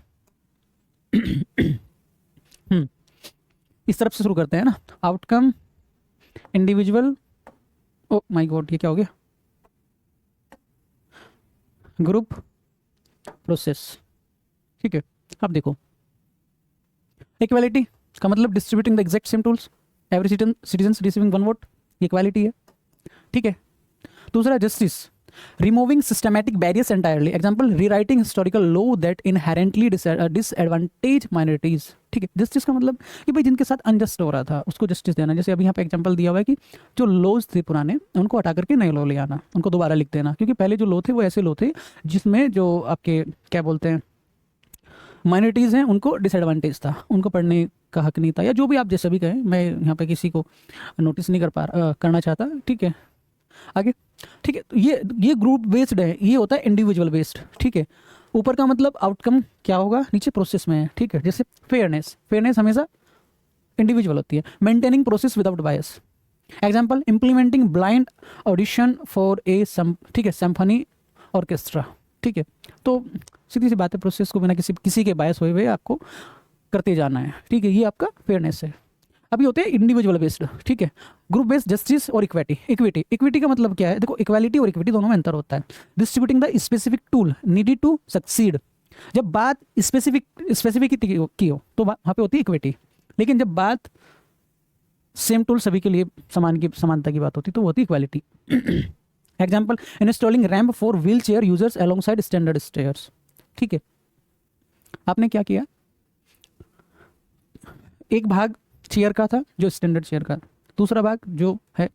इस तरफ से शुरू करते हैं ना, outcome, individual, oh my God ये क्या हो गया, ग्रुप, प्रोसेस। ठीक है, अब देखो, इक्वालिटी का मतलब distributing the exact same tools, every citizen receiving one vote, ये इक्वालिटी है। ठीक है, दूसरा justice, removing systematic barriers entirely. Example, rewriting historical law that inherently disadvantage minorities. ठीक है, जस्टिस का मतलब कि भाई जिनके साथ अनजस्ट हो रहा था उसको जस्टिस देना। जैसे अभी यहाँ पे एग्जांपल दिया हुआ है कि जो लॉज थे पुराने उनको हटा करके नए लॉ ले आना, उनको दोबारा लिख देना, क्योंकि पहले जो लॉ थे वो ऐसे लॉ थे जिसमें जो आपके क्या बोलते हैं माइनॉरिटीज़ हैं उनको डिसएडवांटेज था, उनको पढ़ने का हक नहीं था, या जो भी आप जैसे भी कहें, मैं यहाँ पे किसी को नोटिस नहीं करना चाहता। ठीक है, आगे। ठीक है, तो ये ग्रुप बेस्ड है, ये होता है इंडिविजुअल बेस्ड। ठीक है, ऊपर का मतलब आउटकम क्या होगा, नीचे प्रोसेस में है। ठीक है, जैसे फेयरनेस, फेयरनेस हमेशा इंडिविजुअल होती है। Maintaining process without bias. Example, implementing blind audition for a ठीक है सिम्फनी ऑर्केस्ट्रा। ठीक है, तो सीधी सी बात है, प्रोसेस को बिना किसी के बायस हुए आपको करते जाना है। ठीक है, ये आपका फेयरनेस है। अभी होते हैं इंडिविजुअल बेस्ड। ठीक है, ग्रुप बेस्ड जस्टिस और इक्विटी का मतलब क्या है, देखो इक्वालिटी और इक्विटी दोनों में अंतर होता है। Distributing the specific tool needed to succeed. जब बात स्पेसिफिक की हो तो वहाँ पे होती है इक्विटी, लेकिन जब बात सेम टूल सभी के लिए समानता की बात होती तो वो होती है equality. Example, installing ramp for wheel chair users alongside standard stairs. ठीक है, आपने क्या किया, एक भाग चेयर का था जो स्टैंडर्ड चेयर का, दूसरा भाग जो है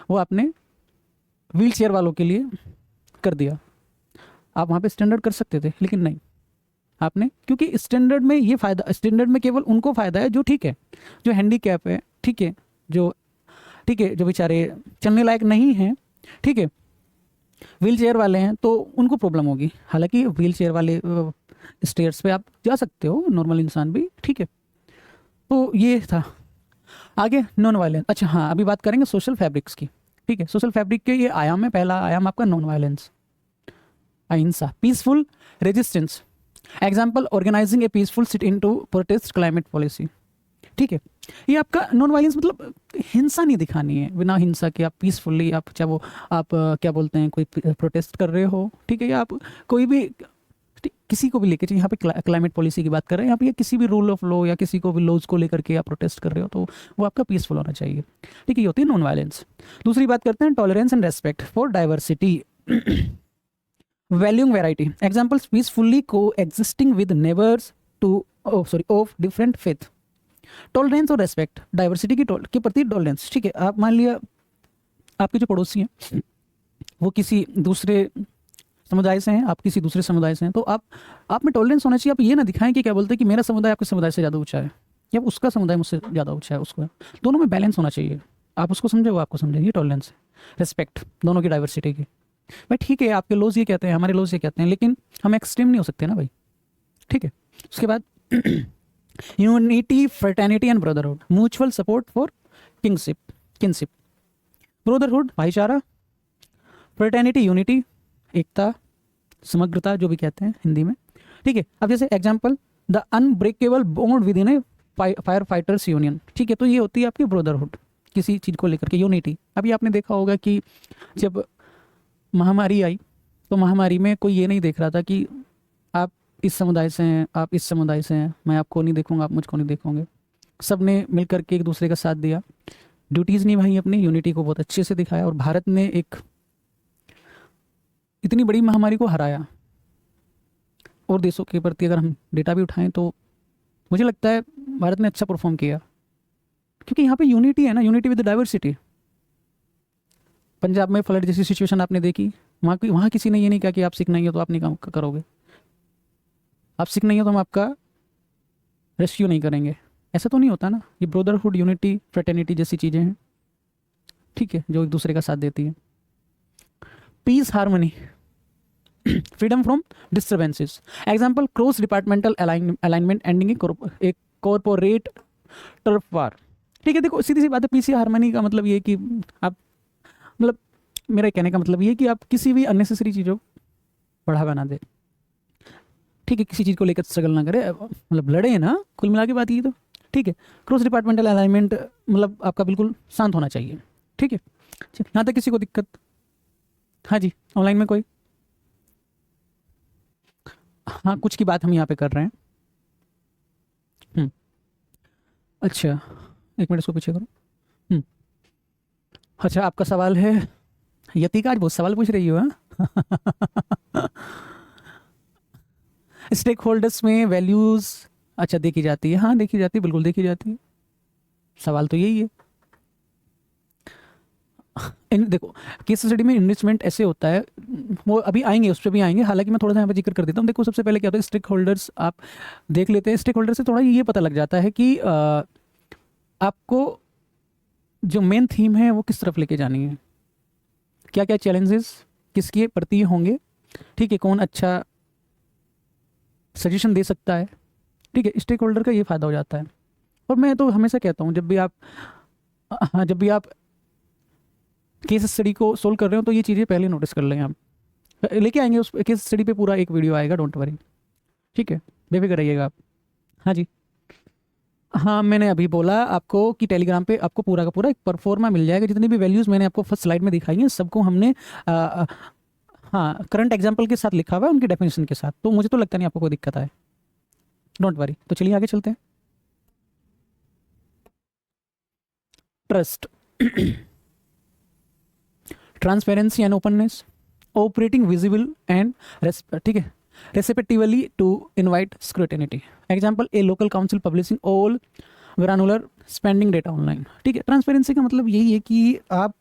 वो आपने व्हील चेयर वालों के लिए कर दिया। आप वहाँ पे स्टैंडर्ड कर सकते थे, लेकिन नहीं आपने, क्योंकि स्टैंडर्ड में ये फ़ायदा, स्टैंडर्ड में केवल उनको फ़ायदा है जो ठीक है, जो हैंडीकैप है, ठीक है, जो बेचारे चलने लायक नहीं हैं, ठीक है, व्हील चेयर वाले हैं तो उनको प्रॉब्लम होगी। हालांकि व्हील चेयर वाले स्टेयर्स पे आप जा सकते हो, नॉर्मल इंसान भी। ठीक है, तो ये था। आगे नॉन वायलेंस। अच्छा हाँ, अभी बात करेंगे सोशल फैब्रिक्स की। ठीक है, सोशल फैब्रिक के ये आयाम है, पहला आयाम आपका नॉन वायलेंस, अहिंसा, peaceful resistance. Example, organizing a peaceful sit in to protest climate policy. ठीक है, ये आपका नॉन वायलेंस मतलब हिंसा नहीं दिखानी है, बिना हिंसा के आप पीसफुली, आप चाहे वो आप क्या बोलते हैं कोई प्रोटेस्ट कर रहे हो, ठीक है, या आप कोई भी किसी को भी लेकर, यहाँ पे क्लाइमेट पॉलिसी की बात कर रहे हैं, यहाँ पे किसी भी रूल ऑफ लॉ या किसी को भी लॉज को लेकर के आप प्रोटेस्ट कर रहे हो तो वो आपका पीसफुल होना चाहिए। ठीक है, ये होती है नॉन वायलेंस। दूसरी बात करते हैं tolerance and respect for diversity, valuing variety. Examples, peacefully coexisting with neighbours of different faith. Tolerance और रेस्पेक्ट, डाइवर्सिटी के प्रति टॉलरेंस। ठीक है, आप मान लिया आपके जो पड़ोसी हैं वो किसी दूसरे समुदाय से हैं, आप किसी दूसरे समुदाय से हैं, तो आप में टॉलरेंस होना चाहिए। आप ये ना दिखाएं कि क्या बोलते हैं कि मेरा समुदाय आपके समुदाय से ज़्यादा ऊंचा है या उसका समुदाय मुझसे ज़्यादा ऊंचा है, उसको दोनों में बैलेंस होना चाहिए। आप उसको समझे, वो आपको समझे, ये टॉलरेंस है। रिस्पेक्ट दोनों की डाइवर्सिटी की। भाई ठीक है, आपके लॉज ये कहते हैं, हमारे लॉज ये कहते हैं, लेकिन हम एक्सट्रीम नहीं हो सकते ना भाई। ठीक है, उसके बाद unity, fraternity and brotherhood, mutual support for kinship. Brotherhood भाईचारा, फ्रेटर्निटी यूनिटी एकता, समग्रता जो भी कहते हैं हिंदी में, ठीक है। अब जैसे example, the unbreakable bond with in A fire fighters union, ठीक है। तो ये होती है आपकी ब्रदरहुड, किसी चीज़ को लेकर के यूनिटी। अभी आपने देखा होगा कि जब महामारी आई तो महामारी में कोई ये नहीं देख रहा था कि आप इस समुदाय से हैं, आप इस समुदाय से हैं, मैं आपको नहीं देखूंगा, आप मुझको नहीं देखोगे। सब ने मिल करके एक दूसरे का साथ दिया, ड्यूटीज़ निभाई, अपनी यूनिटी को बहुत अच्छे से दिखाया, और भारत ने एक इतनी बड़ी महामारी को हराया। और देशों के प्रति अगर हम डेटा भी उठाएं तो मुझे लगता है भारत ने अच्छा परफॉर्म किया, क्योंकि यहाँ पे यूनिटी है ना, यूनिटी विद डाइवर्सिटी। पंजाब में फ्लड जैसी सिचुएशन आपने देखी, वहाँ किसी ने ये नहीं कहा कि आप सिख नहीं हो तो आप नहीं काम करोगे, आप सिख नहीं हो तो हम आपका रेस्क्यू नहीं करेंगे। ऐसा तो नहीं होता ना। ये ब्रदरहुड, यूनिटी, फ्रेटर्निटी जैसी चीज़ें हैं, ठीक है, जो एक दूसरे का साथ देती है। Peace, harmony, freedom from disturbances. Example, cross departmental alignment ending a corporate turf war, ठीक है। देखो सीधी सी बात है, पीस हार्मनी का मतलब ये है कि आप, मतलब मेरा कहने का मतलब ये है कि आप किसी भी अननेसेसरी चीज़ों को बढ़ावा ना दे, ठीक है। किसी चीज़ को लेकर स्ट्रगल ना करे, मतलब लड़े ना, कुल मिला के बात ये तो, ठीक है। क्रॉस डिपार्टमेंटल अलाइनमेंट मतलब आपका बिल्कुल शांत होना चाहिए, ठीक है। यहाँ तक किसी को दिक्कत? हाँ जी, ऑनलाइन में कोई? हाँ, कुछ की बात हम यहाँ पे कर रहे हैं। अच्छा, एक मिनट इसको पीछे करो। अच्छा, आपका सवाल है, यतिका आज बहुत सवाल पूछ रही हो, हाँ। स्टेक होल्डर्स में वैल्यूज़ अच्छा देखी जाती है, हाँ देखी जाती है, बिल्कुल देखी जाती है। सवाल तो यही है। देखो केस स्टडी में इन्वेस्टमेंट ऐसे होता है, वो अभी आएंगे, उस पर भी आएंगे, हालांकि मैं थोड़ा सा यहाँ पर जिक्र कर देता हूँ। देखो सबसे पहले क्या होता है, स्टेक होल्डर्स आप देख लेते हैं। स्टेक होल्डर से थोड़ा ये पता लग जाता है कि आपको जो मेन थीम है वो किस तरफ लेके जानी है, क्या क्या चैलेंजेस किसके प्रति होंगे, ठीक है, कौन अच्छा सजेशन दे सकता है, ठीक है। स्टेक होल्डर का ये फ़ायदा हो जाता है। और मैं तो हमेशा कहता हूँ, जब भी आप केस स्टडी को सोल्व कर रहे हो तो ये चीज़ें पहले नोटिस कर लें। आप लेके आएंगे उस केस स्टडी पे पूरा एक वीडियो आएगा, डोंट वरी, ठीक है, बेफिक्र रहिएगा आप। हाँ जी, हाँ मैंने अभी बोला आपको कि टेलीग्राम पे आपको पूरा का पूरा एक परफॉर्मा मिल जाएगा। जितनी भी वैल्यूज़ मैंने आपको फर्स्ट स्लाइड में दिखाई हैं सबको हमने हाँ करंट एग्जाम्पल के साथ लिखा हुआ है, उनकी डेफिनेशन के साथ, तो मुझे तो लगता नहीं आपको कोई दिक्कत आए, डोंट वरी। तो चलिए आगे चलते हैं। Trust, transparency and openness, operating visible and ठीक है, receptively to invite scrutiny. Example, a local council publishing all granular spending data online, ठीक है। ट्रांसपेरेंसी का मतलब यही है कि आप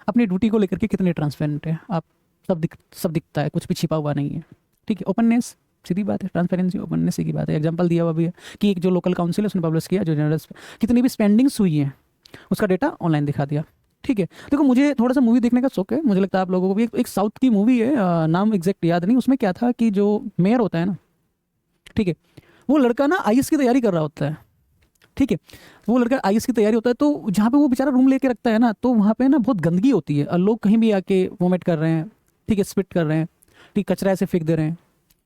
अपनी ड्यूटी को लेकर के कितने ट्रांसपेरेंट हैं, आप सब दिखता है, कुछ भी छिपा हुआ नहीं है, ठीक है। ओपननेस, सीधी बात है, ट्रांसपेरेंसी ओपननेस की बात है। एग्जांपल दिया हुआ भी है कि एक जो लोकल काउंसिल है उसने पब्लिश किया, जो जनरल कितनी भी स्पेंडिंग्स हुई है उसका डेटा ऑनलाइन दिखा दिया, ठीक है। देखो मुझे थोड़ा सा मूवी देखने का शौक है, मुझे लगता है आप लोगों को भी। एक साउथ की मूवी है, नाम एग्जैक्ट याद नहीं, उसमें क्या था कि जो मेयर होता है ना, ठीक है, वो लड़का ना आईएएस की तैयारी कर रहा होता है, ठीक है। वो लड़का आईएएस की तैयारी होता है, तो जहाँ पे वो बेचारा रूम लेके रखता है ना, तो वहाँ पे ना बहुत गंदगी होती है, और लोग कहीं भी आके वोमिट कर रहे हैं, ठीक है, स्पिट कर रहे हैं, ठीक, कचरा ऐसे फेंक दे रहे हैं।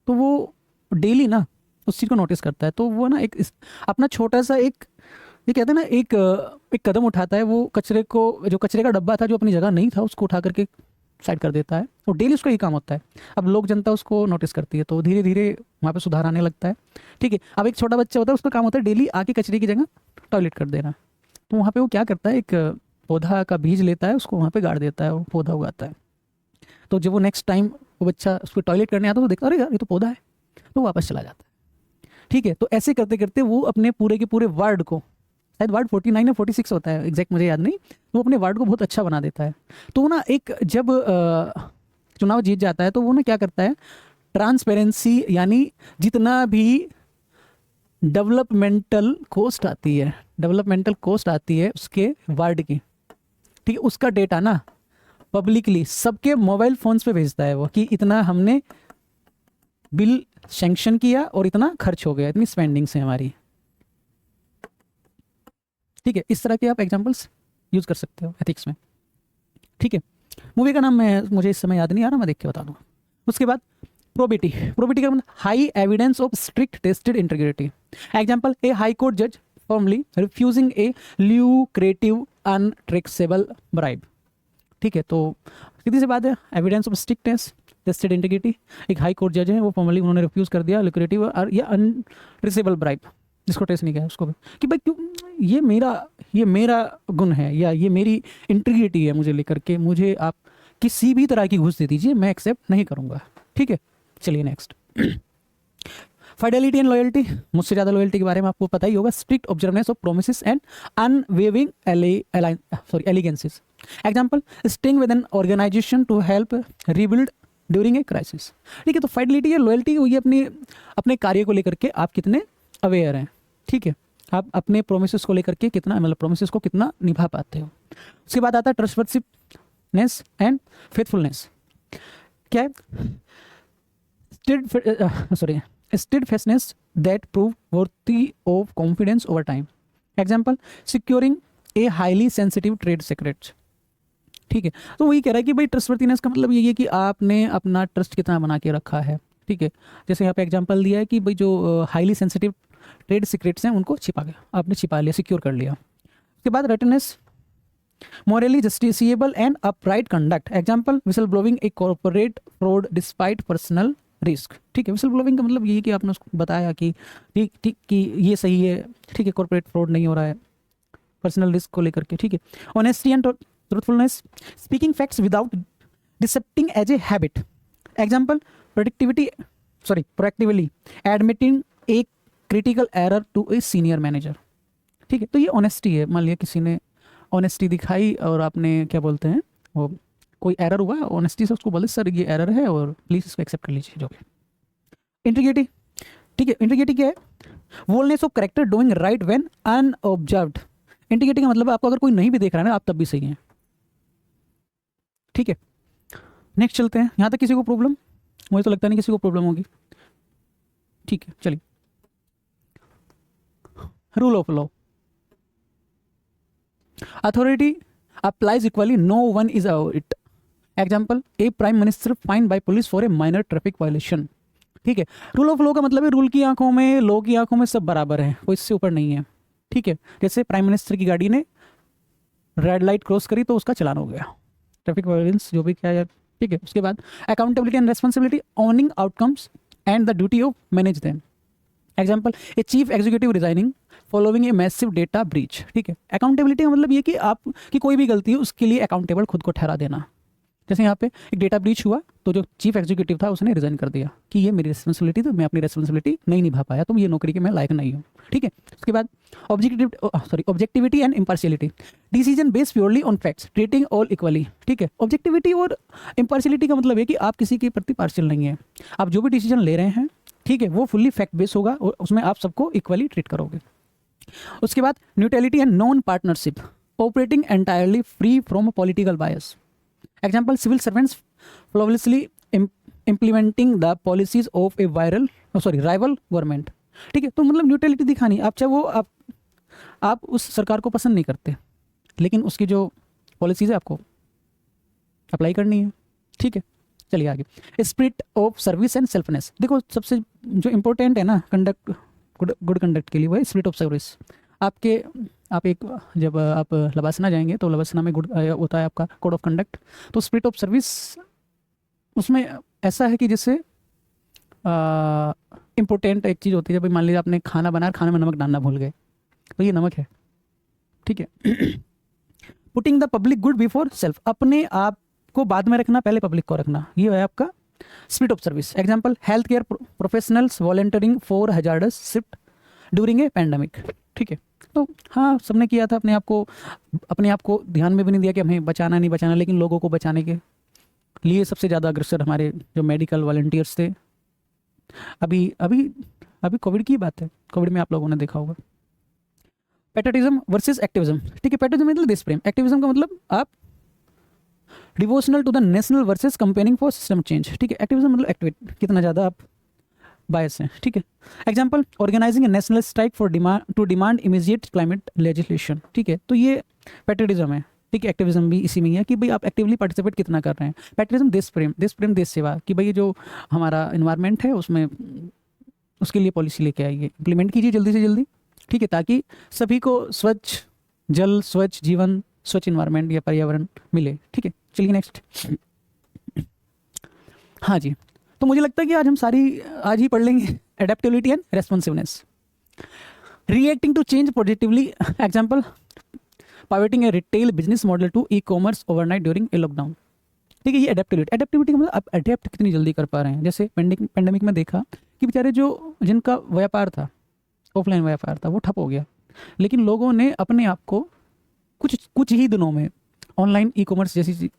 तो वो डेली ना उस चीज़ को नोटिस करता है, तो वो ना एक अपना छोटा सा एक, ये कहते हैं ना, एक कदम उठाता है। वो कचरे को, जो कचरे का डब्बा था जो अपनी जगह नहीं था, उसको उठा करके साइड कर देता है, और डेली उसका ये काम होता है। अब लोग, जनता उसको नोटिस करती है, तो धीरे धीरे वहाँ पे सुधार आने लगता है, ठीक है। अब एक छोटा बच्चा होता है, उसका काम होता है डेली आके कचरे की जगह टॉयलेट कर देना। तो वहाँ पे वो क्या करता है, एक पौधा का बीज लेता है, उसको वहाँ पे गाड़ देता है, वो पौधा उगाता है। तो जब वो नेक्स्ट टाइम वो बच्चा उसको टॉयलेट करने आता है तो देखता है, अरे यार ये तो पौधा है, तो वापस चला जाता है, ठीक है। तो ऐसे करते करते वो अपने पूरे के पूरे वार्ड को, शायद वार्ड 49 या 46 होता है, एग्जैक्ट मुझे याद नहीं, वो अपने वार्ड को बहुत अच्छा बना देता है। तो ना एक जब चुनाव जीत जाता है तो वो ना क्या करता है, ट्रांसपेरेंसी, यानी जितना भी डेवलपमेंटल कॉस्ट आती है उसके वार्ड की, ठीक है, उसका डेटा ना पब्लिकली सबके मोबाइल फोन्स पे भेजता है वो, कि इतना हमने बिल सैंक्शन किया और इतना खर्च हो गया, इतनी स्पेंडिंग्स है हमारी, ठीक है। इस तरह के आप एग्जांपल्स यूज़ कर सकते हो एथिक्स में, ठीक है। मूवी का नाम मुझे इस समय याद नहीं आ रहा, मैं देख के बता दूँ। उसके बाद प्रोबिटी, प्रोबिटी का मतलब high evidence of strict tested integrity. Example, A high court जज फॉर्मली रिफ्यूजिंग ए ल्यूक्रेटिव अनट्रेसेबल ब्राइब। ठीक है, तो सीधी सी बात है, evidence of strictness tested integrity. एक हाई कोर्ट जज है, वो फॉर्मली उन्होंने रिफ्यूज कर दिया ल्यूक्रेटिव और या अनट्रेसेबल ब्राइब, जिसको टेस्ट नहीं किया उसको भी, कि भाई क्यों, ये मेरा गुण है या ये मेरी इंटीग्रिटी है, मुझे लेकर के मुझे आप किसी भी तरह की घूस दे दीजिए, मैं एक्सेप्ट नहीं करूंगा। ठीक है, चलिए नेक्स्ट। फाइडेलिटी एंड लॉयल्टी, मुझसे ज़्यादा लॉयल्टी के बारे में आपको पता ही होगा। Strict observance of promises and unwavering allegiances. Example, staying with an organisation to help rebuild during a crisis. ठीक है, तो फाइडेलिटी या लॉयल्टी हुई अपने कार्य को लेकर के आप कितने अवेयर हैं। ठीक है, आप अपने प्रोमिसेस को लेकर के कितना, मतलब प्रोमिसेस को कितना निभा पाते हो। उसके बाद आता है ट्रस्टवर्दीनेस एंड फेथफुलनेस। क्या है? steadfastness that prove worthy of confidence over time. Example, securing a highly sensitive trade secret. ठीक है, तो वही कह रहा है कि भाई ट्रस्टवर्दीनेस का मतलब ये है कि आपने अपना ट्रस्ट कितना बना के रखा है। ठीक है, जैसे यहाँ पे एग्जांपल दिया है कि भाई जो हाईली सेंसिटिव ट्रेड सीक्रेट्स हैं उनको आपने छिपा लिया, सिक्योर कर लिया। उसके बाद रिटर्नेस, morally justiciable and upright conduct. Example, whistleblowing a corporate fraud despite personal risk. ठीक है, whistleblowing का मतलब ये है कि आपने उसको बताया कि ठीक कि ये सही है, ठीक है, कॉर्पोरेट फ्रॉड नहीं हो रहा है, पर्सनल रिस्क को लेकर के। ठीक है, honesty and truthfulness, speaking facts without deceiving as a habit. Example, proactively admitting a critical error to a senior manager. ठीक है, तो ये ऑनेस्टी है। मान लिया किसी ने ऑनेस्टी दिखाई और आपने क्या बोलते हैं, वो कोई एरर हुआ, ऑनेस्टी से उसको बोले सर ये एरर है और प्लीज़ इसको एक्सेप्ट कर लीजिए, जो भी। इंटीग्रिटी, ठीक है, इंटीग्रिटी क्या है? Boldness of character doing right when unobserved. Integrity का मतलब आपको अगर कोई नहीं भी देख रहा है ना, आप तब भी सही हैं। ठीक है, नेक्स्ट चलते हैं। यहाँ तक किसी को प्रॉब्लम? मुझे तो लगता नहीं किसी को प्रॉब्लम होगी। ठीक है, चलिए। Rule of law, authority applies equally, no one is above it. Example, a prime minister fined by police for a minor traffic violation. ठीक है, रूल ऑफ लॉ का मतलब है रूल की आंखों में, लॉ की आंखों में सब बराबर है, कोई इससे ऊपर नहीं है। ठीक है, जैसे प्राइम मिनिस्टर की गाड़ी ने रेड लाइट क्रॉस करी तो उसका चालान हो गया, ट्रैफिक वायलेंस जो भी क्या है। ठीक है, उसके बाद accountability and responsibility, owning outcomes and the duty of manage them. Example, a chief executive resigning following a massive data breach. ठीक है, अकाउंटेबिलिटी का मतलब ये कि आप की कोई भी गलती है उसके लिए अकाउंटेबल खुद को ठहरा देना। जैसे यहाँ पे एक डेटा ब्रीच हुआ तो जो चीफ एग्जीक्यूटिव था उसने रिजाइन कर दिया कि ये मेरी रिस्पॉन्सिबिलिटी, तो मैं अपनी रिस्पॉन्सिबिलिटी नहीं निभा पाया, तो ये नौकरी के मैं लायक नहीं हूँ। ठीक है, उसके बाद objectivity and impartiality, decision based purely on facts, treating all equally. ठीक है, ऑब्जेक्टिविटी और इम्पार्शियलिटी का मतलब है कि आप किसी के प्रति पार्शियल नहीं है, आप जो भी डिसीजन ले रहे हैं, ठीक है, वो फुल्ली फैक्ट बेस्ड होगा और उसमें आप सबको इक्वली ट्रीट करोगे। उसके बाद neutrality and non partnership, operating entirely free from political bias. Example, civil servants flawlessly implementing the policies of a rival government. ठीक है, तो मतलब न्यूट्रलिटी दिखानी, आप चाहे वो आप उस सरकार को पसंद नहीं करते, लेकिन उसकी जो पॉलिसीज है आपको अप्लाई करनी है। ठीक है, चलिए आगे। स्पिरिट ऑफ सर्विस एंड सेल्फनेस, देखो सबसे जो इम्पोर्टेंट है ना कंडक्ट, गुड कंडक्ट के लिए, वो है स्पिरिट ऑफ सर्विस। जब आप लबासना जाएंगे तो लबासना में गुड होता है आपका कोड ऑफ कंडक्ट, तो स्पिरिट ऑफ सर्विस उसमें ऐसा है कि जैसे इम्पोर्टेंट एक चीज़ होती है, भाई मान लीजिए आपने खाना बनाया, खाने में नमक डालना भूल गए, तो ये नमक है। ठीक है, putting the public good before self, अपने आप को बाद में रखना, पहले पब्लिक को रखना, ये है आपका spirit of service. Example, health care professionals volunteering for hazardous shift during a pandemic. ठीक है, तो हाँ सबने किया था, अपने आप को ध्यान में भी नहीं दिया कि हमें बचाना नहीं बचाना, लेकिन लोगों को बचाने के लिए सबसे ज़्यादा अग्रसर हमारे जो मेडिकल वॉलंटियर्स थे। अभी कोविड की बात है, कोविड में आप लोगों ने देखा होगा। Patriotism versus activism. ठीक है, पैट्रियटिज्म मतलब देश प्रेम, एक्टिविज्म का मतलब आप devotional to the national versus campaigning for system change. ठीक है, एक्टिविज्म मतलब एक्टिवेट, कितना ज़्यादा आप बायस हैं। ठीक है, example, organizing a national strike for to demand immediate climate legislation. ठीक है, तो ये पैट्रियटिज्म है। ठीक है, एक्टिविज्म भी इसी में ही है कि भाई आप एक्टिवली पार्टिसिपेट कितना कर रहे हैं। पैट्रियटिज्म देश प्रेम देश सेवा, कि भाई ये जो हमारा इन्वायरमेंट है उसमें उसके लिए पॉलिसी लेके आइए, इम्प्लीमेंट कीजिए जल्दी से जल्दी, ठीक है, ताकि सभी को स्वच्छ जल, स्वच्छ जीवन, स्वच्छ इन्वायरमेंट या पर्यावरण मिले। ठीक है, चलिए नेक्स्ट। हाँ जी, तो मुझे लगता है कि आज ही पढ़ लेंगे adaptability and responsiveness. Reacting to change positively, example pivoting a retail business model to e-commerce overnight during a lockdown। ठीक है, ये एडेप्टेबिलिटी का मतलब आप अडेप्ट कितनी जल्दी कर पा रहे हैं। जैसे पेंडेमिक में देखा कि बेचारे जो जिनका व्यापार था, ऑफलाइन व्यापार था, वो ठप हो गया, लेकिन लोगों ने अपने आप को कुछ ही दिनों में ऑनलाइन ई कॉमर्स जैसी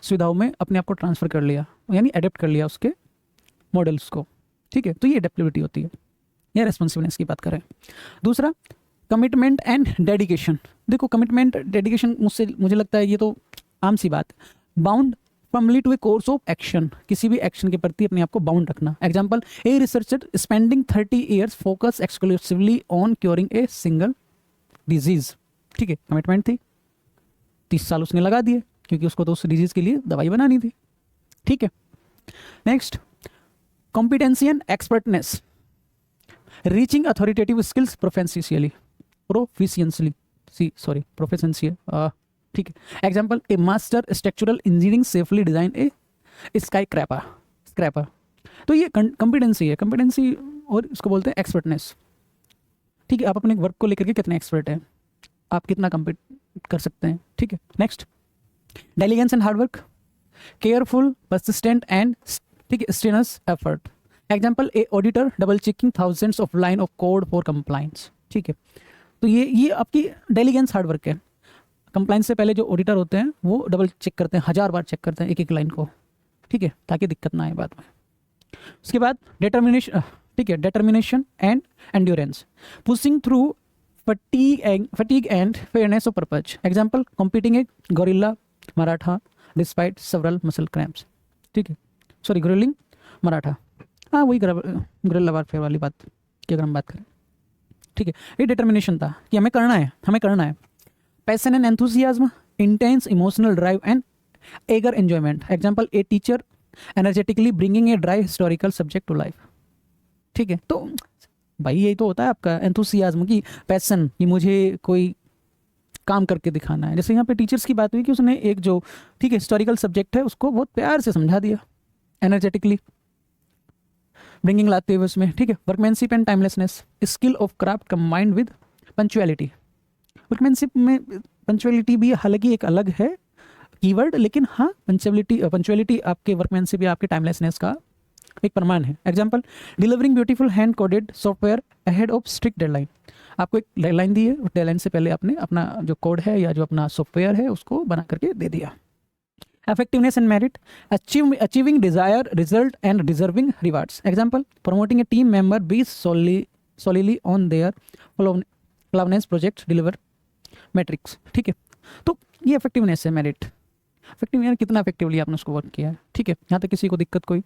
सुविधाओं में अपने आप को ट्रांसफ़र कर लिया, यानी अडेप्ट कर लिया उसके मॉडल्स को। ठीक है, तो ये एडेप्टेबिलिटी होती है या रेस्पॉन्सिवनेस की बात करें। दूसरा, कमिटमेंट एंड डेडिकेशन। देखो, कमिटमेंट डेडिकेशन मुझे लगता है ये तो आम सी बात है। Bound firmly to a course of action, किसी भी एक्शन के प्रति अपने आप को बाउंड रखना। Example, a researcher spending 30 years focus exclusively on curing a single disease. ठीक है, कमिटमेंट थी, 30 साल उसने लगा दिए क्योंकि उसको तो उस डिजीज के लिए दवाई बनानी थी। ठीक है, next, competency and expertness, reaching authoritative skills professionally. ठीक है, example, a master structural engineering safely design a scraper. तो ये कॉम्पिटेंसी है, कॉम्पिटेंसी, और इसको बोलते हैं एक्सपर्टनेस। ठीक है, आप अपने वर्क को लेकर के कितने एक्सपर्ट हैं, आप कितना कम्पीट कर सकते हैं। ठीक है, next, diligence and hard work, careful, persistent and ठीक है strenuous effort. Example, an auditor double checking thousands of line of code for compliance. ठीक है, तो ये आपकी डेलिगेंस हार्डवर्क है। कंप्लाइंस से पहले जो ऑडिटर होते हैं वो डबल चेक करते हैं, 1000 बार चेक करते हैं एक एक लाइन को। ठीक है, ताकि दिक्कत ना आए बाद में। उसके बाद डिटर्मिनेशन, ठीक है, determination and endurance, pushing through fatigue and fairness of purpose. Example, competing A gorilla Maratha despite several muscle cramps. ठीक है, सॉरी, ग्रिलिंग मराठा, हाँ वही गुरिल्ला वारफेयर वाली बात की अगर हम बात करें। ठीक है, ये डिटर्मिनेशन था कि हमें करना है। Passion and enthusiasm, intense emotional drive and eager enjoyment. Example, a teacher energetically bringing a dry historical subject to life. ठीक है, तो भाई यही तो होता है आपका एंथुसियाज्म की पैशन, कि मुझे कोई काम करके दिखाना है। जैसे यहाँ पे टीचर्स की बात हुई कि उसने एक जो ठीक है हिस्टोरिकल सब्जेक्ट है उसको बहुत प्यार से समझा दिया, एनर्जेटिकली ब्रिंगिंग लाते हुए उसमें। ठीक है, workmanship and timelessness, skill of craft combined with punctuality. Workmanship में पंचुअलिटी भी हालांकि एक अलग है कीवर्ड, लेकिन हाँ पंचुअलिटी आपके वर्कमैनशिप या आपके टाइमलेसनेस का एक प्रमाण है। Example, delivering beautiful hand coded software ahead of strict deadline. आपको एक डेडलाइन दी है, उस डेडलाइन से पहले आपने अपना जो कोड है या जो अपना सॉफ्टवेयर है उसको बना करके दे दिया। Effectiveness and merit, achieving desired result and deserving rewards. Example, promoting a team member based solely on their flawless project deliver metrics. ठीक है, तो ये effectiveness है, merit। effective यार कितना effectively आपने उसको वर्क किया है। ठीक है, यहाँ तक किसी को दिक्कत कोई?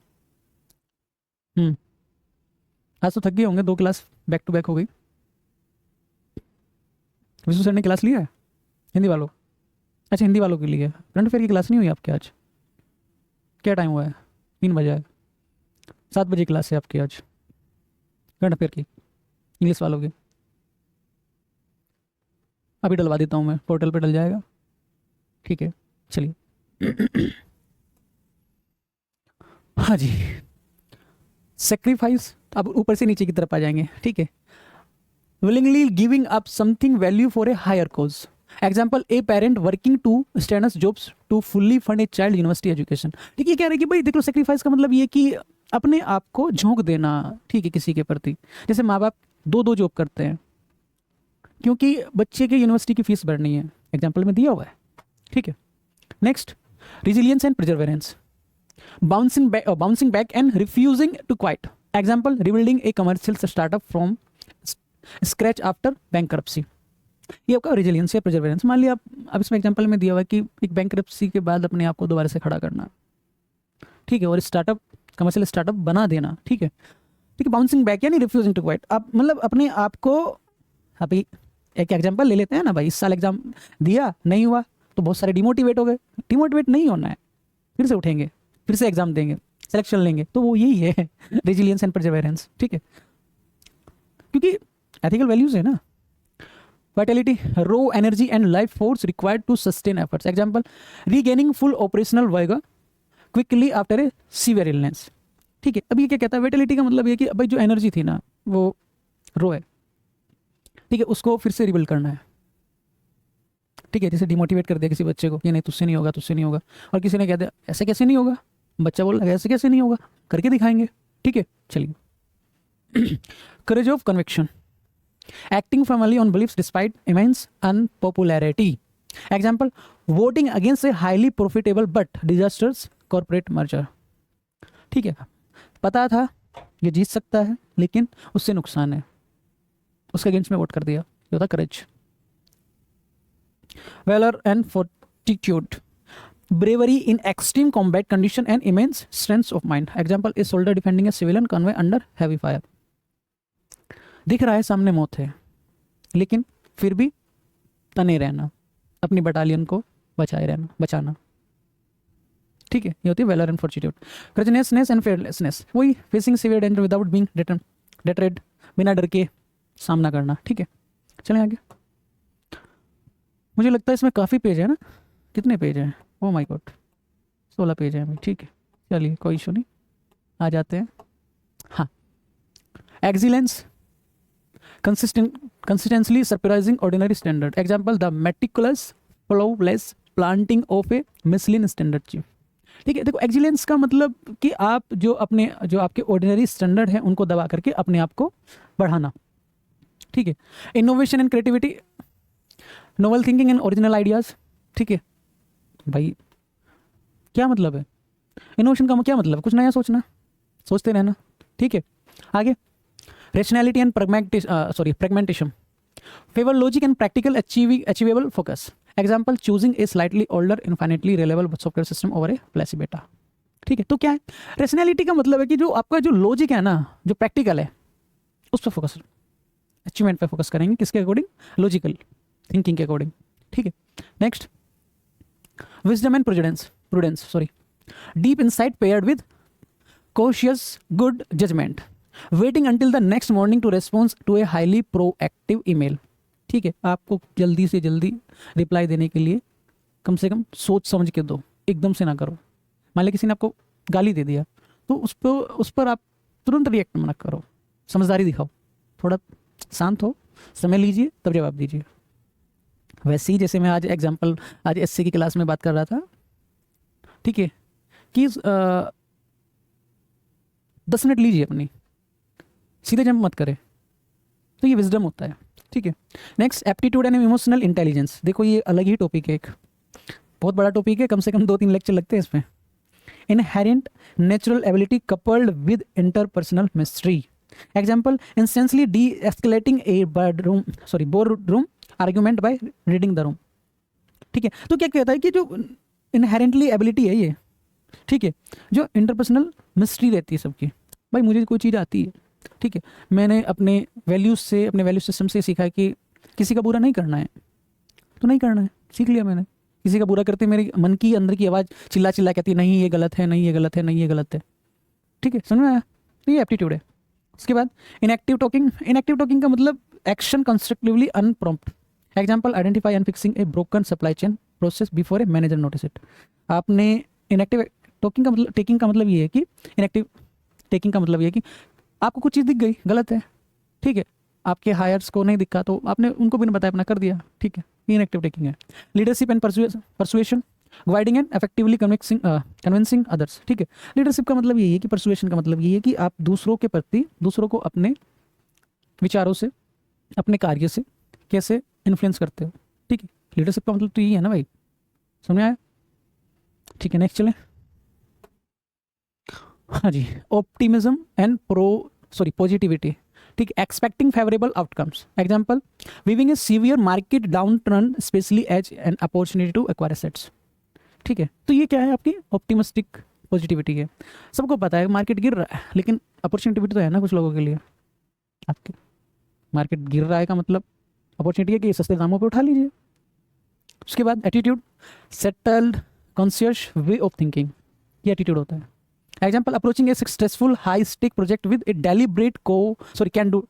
आज तो थक गए होंगे, 2 क्लास बैक टू बैक हो गई। विशु सर ने क्लास लिया है हिंदी वालों? अच्छा, हिंदी वालों के लिए करंट अफेयर की क्लास नहीं हुई आपकी आज? क्या टाइम हुआ है? 3 बजे है, 7 बजे क्लास है आपकी आज करंट अफेयर की, इंग्लिश वालों की। अभी डलवा देता हूँ मैं, पोर्टल पे डल जाएगा। ठीक है, चलिए। हाँ जी, सेक्रीफाइस, अब ऊपर से नीचे की तरफ आ जाएंगे। ठीक है, willingly giving up something value for a higher cause. Example, a parent working two strenuous jobs to fully fund a child university education. ठीक है, कह रहे हैं कि भाई देख लो, सेक्रीफाइस का मतलब ये कि अपने आप को झोंक देना, ठीक है, किसी के प्रति। जैसे माँ बाप 2-2 जॉब करते हैं क्योंकि बच्चे के यूनिवर्सिटी की फीस भरनी है, एग्जाम्पल में दिया हुआ है। ठीक है, next, resilience and perseverance, bouncing back and refusing to quit. Example, rebuilding a commercial startup from scratch after bankruptcy. ये आपका रेजिलियंस या प्रिजर्वेरेंस। मान लिया आप, अब इसमें एग्जांपल में दिया हुआ है कि एक बैंकरप्सी के बाद अपने आप को दोबारा से खड़ा करना, ठीक है, और स्टार्टअप, कमर्शियल स्टार्टअप बना देना। ठीक है, बाउंसिंग बैक यानी रिफ्यूजिंग टू क्वाइट। आप मतलब अपने आप को, अभी एक एग्जांपल ले लेते हैं ना भाई, इस साल एग्जाम दिया नहीं हुआ, तो बहुत सारे डिमोटिवेट हो गए। डिमोटिवेट नहीं होना है, फिर से उठेंगे, फिर से एग्जाम देंगे, सिलेक्शन लेंगे, तो वो यही है रेजिलियंस एंड परसेवरेंस, ठीक है, क्योंकि एथिकल वैल्यूज है ना। Vitality, raw energy and life force required to sustain efforts. Example, regaining full operational vigour quickly after a severe illness, ठीक है। अब ये क्या कहता है, वाइटलिटी का मतलब ये कि भाई जो एनर्जी थी ना वो रो है, ठीक है, उसको फिर से रिबिल्ड करना है, ठीक है। जैसे डिमोटिवेट कर दिया किसी बच्चे को कि नहीं तुझसे नहीं होगा, तुझसे नहीं होगा, और किसी ने कह दिया ऐसे कैसे नहीं होगा, बच्चा बोल रहा है ऐसे कैसे नहीं होगा, करके दिखाएंगे, ठीक है। चलिए, courage of conviction, acting firmly on beliefs despite immense unpopularity. Example, voting against a highly profitable but disastrous corporate merger. ठीक है, पता था ये जीत सकता है लेकिन उससे नुकसान है, उसके अगेंस्ट में वोट कर दिया, ये होता courage. Valour and fortitude, bravery in extreme combat condition and immense strength of mind. Example, a soldier defending a civilian convoy under heavy fire. दिख रहा है सामने मौत है लेकिन फिर भी तने रहना, अपनी बटालियन को बचाए रहना, बचाना, ठीक है, ये होती है valour and fortitude. Courageousness and fearlessness, वही facing severe danger without being deterred, बिना डर के सामना करना, ठीक है। चलें आगे। मुझे लगता है इसमें काफ़ी पेज है ना, कितने पेज हैं, ओ माय गॉड 16 पेज हैं, ठीक है। चलिए कोई इशू नहीं, आ जाते हैं। हाँ, excellence, consistently surprising ordinary standard. Example, the meticulous flawless planting of a Michelin standard chief. ठीक है, देखो एक्सीलेंस का मतलब कि आप जो आपके ऑर्डिनरी स्टैंडर्ड हैं उनको दबा करके अपने आप को बढ़ाना, ठीक है। Innovation and creativity, novel thinking and original ideas, ठीक है। भाई क्या मतलब है इनोवेशन का, क्या मतलब, कुछ नया सोचना, सोचते रहना, ठीक है। आगे, rationality and pragmatism, favor logic and practical achievable focus. Example, choosing a slightly older infinitely reliable software system over a flashy beta, ठीक है। तो क्या है, रेशनैलिटी का मतलब है कि जो आपका जो लॉजिक है ना, जो प्रैक्टिकल है उस पर फोकस, अचीवमेंट पे फोकस करेंगे, किसके अकॉर्डिंग, लॉजिकल थिंकिंग के अकॉर्डिंग, ठीक है। Next, wisdom and prudence, deep insight paired with cautious good judgement, waiting until the next morning to response to a highly proactive email, ठीक है। आपको जल्दी से जल्दी रिप्लाई देने के लिए कम से कम सोच समझ के दो, एकदम से ना करो। मान ली किसी ने आपको गाली दे दिया तो उस पर आप तुरंत रिएक्ट मत करो, समझदारी दिखाओ, थोड़ा शांत हो, समय लीजिए तब जवाब दीजिए। वैसे ही जैसे मैं आज एससी की क्लास में बात कर रहा था, ठीक है, कि 10 मिनट लीजिए अपनी, सीधे जंप मत करें, तो ये विजडम होता है, ठीक है। Next, aptitude and emotional intelligence, देखो ये अलग ही टॉपिक है, एक बहुत बड़ा टॉपिक है, कम से कम 2-3 लेक्चर लगते हैं इसमें। Inherent natural ability coupled with interpersonal mastery. Example, instantly de-escalating a boardroom argument by reading the room, ठीक है। तो क्या कहता है कि जो इनहेरेंटली एबिलिटी है ये, ठीक है, जो इंटरपर्सनल मिस्ट्री रहती है सबकी, भाई मुझे कोई चीज़ आती है, ठीक है, मैंने अपने वैल्यूज सिस्टम से सीखा है कि किसी का बुरा नहीं करना है, तो नहीं करना है, सीख लिया मैंने। किसी का बुरा करते मेरे मन की अंदर की आवाज़ चिल्ला कहती है नहीं ये गलत है, नहीं ये गलत है, नहीं ये गलत है, ठीक है, समझ में आया। तो ये एप्टीट्यूड है। उसके बाद इनएक्टिव टॉकिंग का मतलब action constructively unprompted. Example, identify and fixing a broken supply chain process before a manager notice it. आपने इनएक्टिव टेकिंग का मतलब ये है कि इनएक्टिव टेकिंग का मतलब ये है कि आपको कुछ चीज़ दिख गई गलत है, ठीक है, आपके हायर्स को नहीं दिखा तो आपने उनको भी बताया, अपना कर दिया, ठीक है, ये इनएक्टिव टेकिंग है। Leadership and persuasion, guiding and effectively convincing others, ठीक है। लीडरशिप का मतलब यही है कि परसुएशन का मतलब ये है कि आप दूसरों के प्रति दूसरों को अपने विचारों से, अपने कार्य से कैसे इन्फ्लुएंस करते हो, ठीक है। लीडरशिप का मतलब तो यही है ना भाई, समझ में आया, ठीक है। नेक्स्ट चलें। हाँ जी, ऑप्टिमिज्म एंड पॉजिटिविटी, ठीक, expecting favourable outcomes. Example, weaving a severe market downturn especially as an opportunity to acquire assets, ठीक है। तो ये क्या है, आपकी ऑप्टिमिस्टिक पॉजिटिविटी है। सबको पता है मार्केट गिर रहा है, लेकिन अपॉर्चुनिटी तो है ना कुछ लोगों के लिए। आपके मार्केट गिर रहा है का मतलब अपॉर्चुनिटी है कि सस्ते दामों पे उठा लीजिए, उसके बाद attitude, settled conscious way of thinking, ये एटीट्यूड होता है। Example, approaching a successful high stake project with a deliberate can do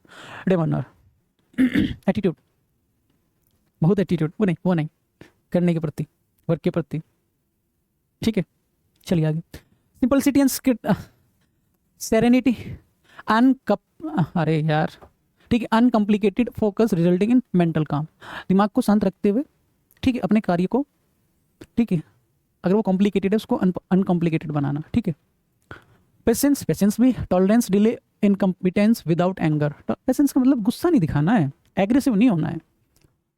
demeanour. Attitude, बहुत एटीट्यूड, वो नहीं करने के प्रति, वर्क के प्रति, ठीक है। चलिए आगे, सिंपलिसिटी एंड सेरेनिटी, अरे यार, ठीक है, uncomplicated focus resulting in mental काम, दिमाग को शांत रखते हुए, ठीक है, अपने कार्य को, ठीक है, अगर वो कॉम्प्लिकेटेड है उसको अनकॉम्प्लिकेटेड बनाना, ठीक है। पेशेंस भी, tolerance, delay, incompetence without anger. Patience का मतलब गुस्सा नहीं दिखाना है, एग्रेसिव नहीं होना है,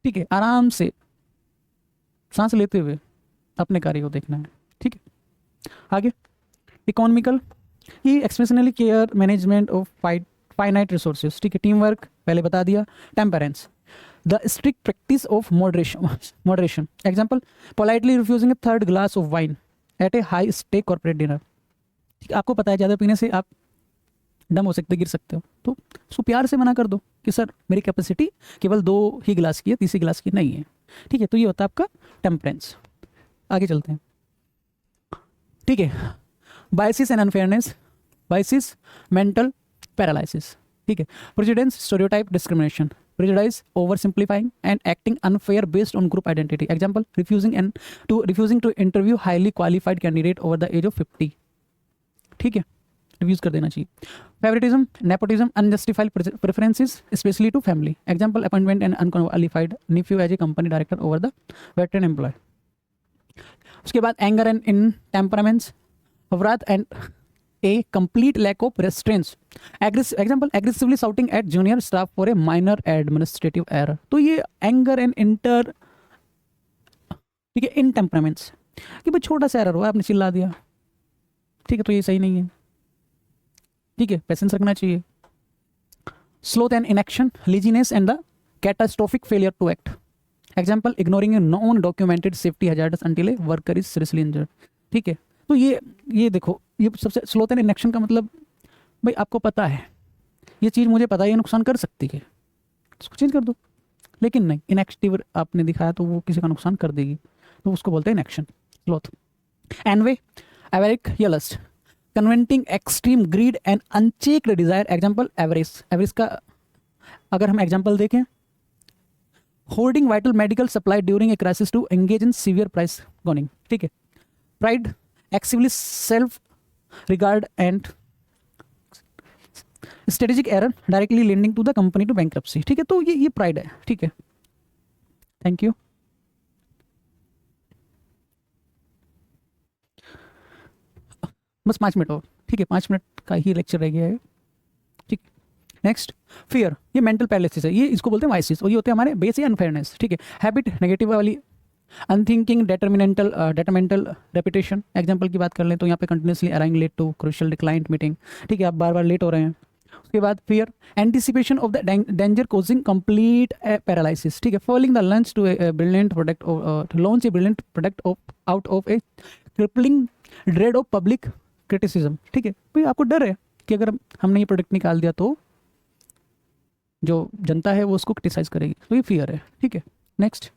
ठीक है, आराम से सांस लेते हुए अपने कार्य को देखना है, ठीक है। आगे, इकोनॉमिकल, ये exceptionally care management of finite resources, ठीक है। टीम वर्क पहले बता दिया। Temperance, the strict practice of moderation. Example, politely refusing a third glass of wine at a high stake corporate dinner, ठीक है। आपको पता है ज़्यादा पीने से आप डम हो सकते, गिर सकते हो, तो उसको प्यार से मना कर दो कि सर मेरी कैपेसिटी केवल 2 ही गिलास की है, तीसरी गिलास की नहीं है, ठीक है। तो ये होता है आपका टेम्परेंस। आगे चलते हैं, ठीक है। Biases and unfairness, biases, mental paralysis, ठीक है। Prejudice, stereotype, discrimination, prejudice, oversimplifying and acting unfair based on group identity. Example, refusing to interview highly qualified candidate over the age of 50, ठीक है, रिव्यूज कर देना चाहिए। Favouritism, nepotism, unjustified preferences especially to family. Example, appointment and unqualified nephew as a company director over the veteran employ. उसके बाद anger and in temperaments, wrath and a complete lack of restraints. Example, aggressively shouting at junior staff for a minor administrative error. तो ये anger and inter, ठीक है, इन temperaments, कि भाई छोटा सा एरर हुआ, आपने चिल्ला दिया, ठीक है, तो ये सही नहीं है, ठीक है, पेशेंस रखना चाहिए। Sloth and inaction, laziness and the catastrophic failure to act. Example, ignoring a non documented safety hazards until a worker is seriously injured, ठीक है। तो ये देखो, ये सबसे स्लोथ एंड इनएक्शन का मतलब, भाई आपको पता है ये चीज़, मुझे पता है ये नुकसान कर सकती है, उसको चेंज कर दो, लेकिन नहीं, इनएक्टिव आपने दिखाया तो वो किसी का नुकसान कर देगी, तो उसको बोलते हैं इनएक्शन, स्लोथ। एनवे, एवरिक या lust, connoting extreme greed and unchecked desire. Example, avarice, avarice का अगर हम एग्जाम्पल देखें, holding vital medical supply during a crisis to engage in severe price gouging, ठीक है। Pride, excessively self regard and strategic error directly leading to the company to bankruptcy, ठीक है। तो ये प्राइड है, ठीक है। Thank you. बस 5 मिनट और, ठीक है, 5 मिनट का ही लेक्चर रह गया है, ठीक। नेक्स्ट, फियर, ये मेंटल पैरालिसिस है, ये इसको बोलते हैं वाइसिस, और ये होते हैं हमारे बेस या अनफेयरनेस, ठीक है। हैबिट, नेगेटिव वाली, अनथिंकिंग, डेटरमिनेंटल रेपिटेशन। एग्जाम्पल की बात कर लें तो यहाँ पे continuously arriving late to crucial client meeting, ठीक है, आप बार बार लेट हो रहे हैं। उसके बाद fear, anticipation of the danger causing complete paralysis, ठीक है। Following the lunch to a brilliant product, to launch a brilliant product out of a crippling dread of public criticism, ठीक है। भाई आपको डर है कि अगर हमने ये प्रोडक्ट निकाल दिया तो जो जनता है वो उसको क्रिटिसाइज करेगी, तो ये फियर है, ठीक है। नेक्स्ट,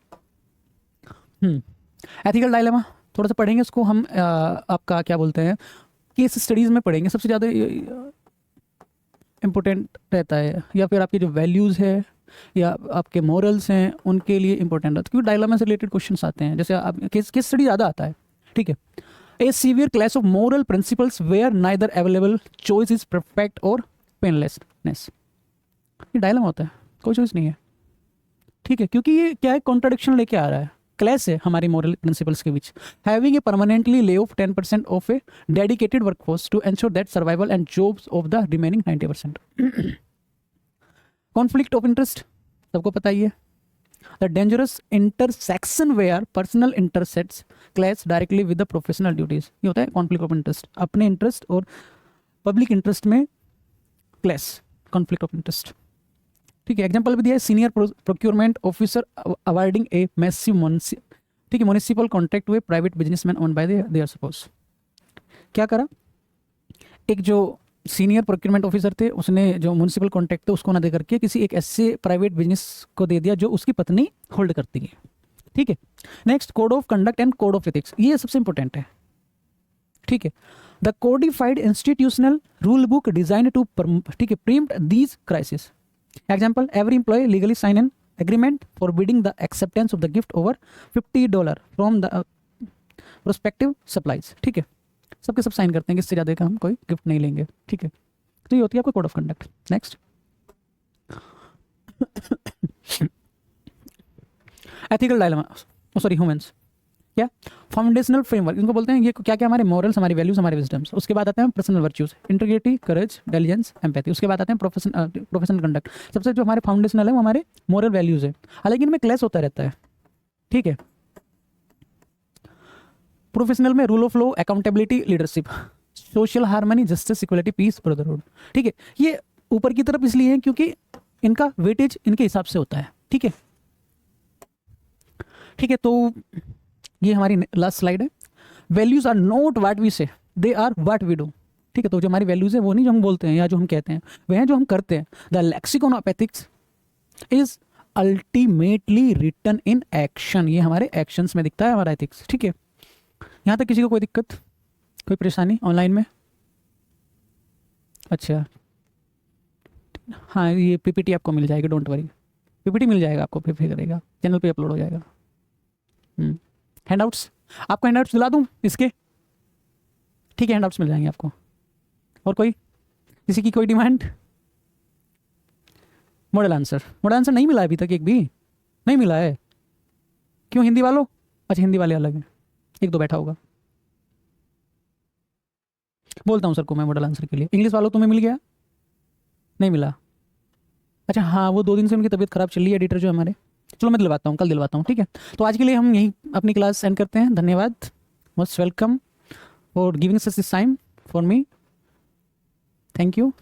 एथिकल डायलेमा, थोड़ा सा पढ़ेंगे उसको हम, आपका क्या बोलते हैं, केस स्टडीज़ में पढ़ेंगे, सबसे ज़्यादा इम्पोर्टेंट रहता है, या फिर आपकी जो वैल्यूज़ है या आपके मॉरल्स हैं उनके लिए इंपॉर्टेंट रहता है, क्योंकि डायलेमा से रिलेटेड क्वेश्चंस आते हैं, जैसे आप केस स्टडी ज़्यादा आता है, ठीक है। A severe class of moral principles where neither available choice is perfect और पेनलेसनेस, ये डायलेमा होता है, कोई चॉइस नहीं है, ठीक है, क्योंकि ये क्या है, कॉन्ट्राडिक्शन लेके आ रहा है, क्लैश है हमारी मॉरल प्रिंसिपल्स के बीच। Having a permanently lay off 10% of a dedicated workforce to ensure that survival and jobs of the remaining 90%। Conflict of interest, सबको पता ही है, the dangerous intersection where personal interests clash directly with the professional duties, ये होता है conflict of interest, अपने interest और public interest में क्लैश, कॉन्फ्लिक्ट ऑफ इंटरेस्ट, ठीक है। एग्जाम्पल भी दिया है, senior procurement officer avoiding a massive, ठीक है, म्युनिसिपल कॉन्ट्रैक्ट हुए private businessman own by there suppose. क्या करा, एक जो सीनियर प्रोक्योरमेंट ऑफिसर थे उसने जो म्युनिसिपल कॉन्ट्रैक्ट थे उसको ना दे करके किसी एक ऐसे प्राइवेट बिजनेस को दे दिया जो उसकी पत्नी होल्ड करती है, ठीक है। Next code of conduct and code of ethics, ये सबसे इंपॉर्टेंट है, ठीक है। The codified institutional rule book designed to, ठीक है, preempt these crisis. Example, every employee legally sign an agreement forbidding the acceptance of the gift over $50 from the prospective suppliers, ठीक है। सबके सब साइन करते हैं कि इससे ज़्यादा का हम कोई गिफ्ट नहीं लेंगे, ठीक है। तो ये होती है आपका code of conduct. Next ethical dilemma, sorry humans, क्या फाउंडेशनल फ्रेमवर्क इनको बोलते हैं। ये क्या क्या हमारे मॉरल्स, हमारे वैल्यूज, हमारे विजडम्स। उसके बाद आते हैं पर्सनल वर्च्यूज, इंटीग्रिटी, करेज, डिलिजेंस, एम्पैथी। उसके बाद आते हैं प्रोफेशनल कंडक्ट। सबसे जो हमारे फाउंडेशनल है वो हमारे मॉरल वैल्यूज है, हालांकि इनमें क्लैश होता रहता है, ठीक है। प्रोफेशनल में rule of law, accountability, leadership, social harmony, justice, equality, peace, brotherhood, ठीक है। ये ऊपर की तरफ इसलिए है क्योंकि इनका वेटेज इनके हिसाब से होता है, ठीक है, ठीक है। तो ये हमारी लास्ट स्लाइड है। Values are not what we say, they are what we do, ठीक है। तो जो हमारी वैल्यूज है वो नहीं जो हम बोलते हैं या जो हम कहते हैं, वह हैं जो हम करते हैं। The lexicon of ethics is ultimately written in action, ये हमारे एक्शंस में दिखता है हमारा एथिक्स, ठीक है। यहाँ तक किसी को कोई दिक्कत, कोई परेशानी ऑनलाइन में? अच्छा, हाँ, ये पीपीटी आपको मिल जाएगी, डोंट वरी, पीपीटी मिल जाएगा आपको, फिर करेगा चैनल पे अपलोड हो जाएगा। हैंडआउट्स, आपको हैंडआउट्स दिला दूँ इसके, ठीक है, हैंडआउट्स मिल जाएंगे आपको। और कोई, किसी की कोई डिमांड? मॉडल आंसर नहीं मिला अभी तक, एक भी नहीं मिला है। क्यों, हिंदी वालों? अच्छा, हिंदी वाले अलग हैं, एक दो बैठा होगा। बोलता हूँ सर को मैं मॉडल आंसर के लिए। इंग्लिश वालों तुम्हें मिल गया? नहीं मिला? अच्छा, हाँ, वो 2 दिन से उनकी तबीयत खराब चल रही है, एडिटर जो हमारे। चलो मैं दिलवाता हूँ, कल दिलवाता हूँ, ठीक है। तो आज के लिए हम यहीं अपनी क्लास एंड करते हैं। धन्यवाद, most welcome for giving such this time for me. Thank you.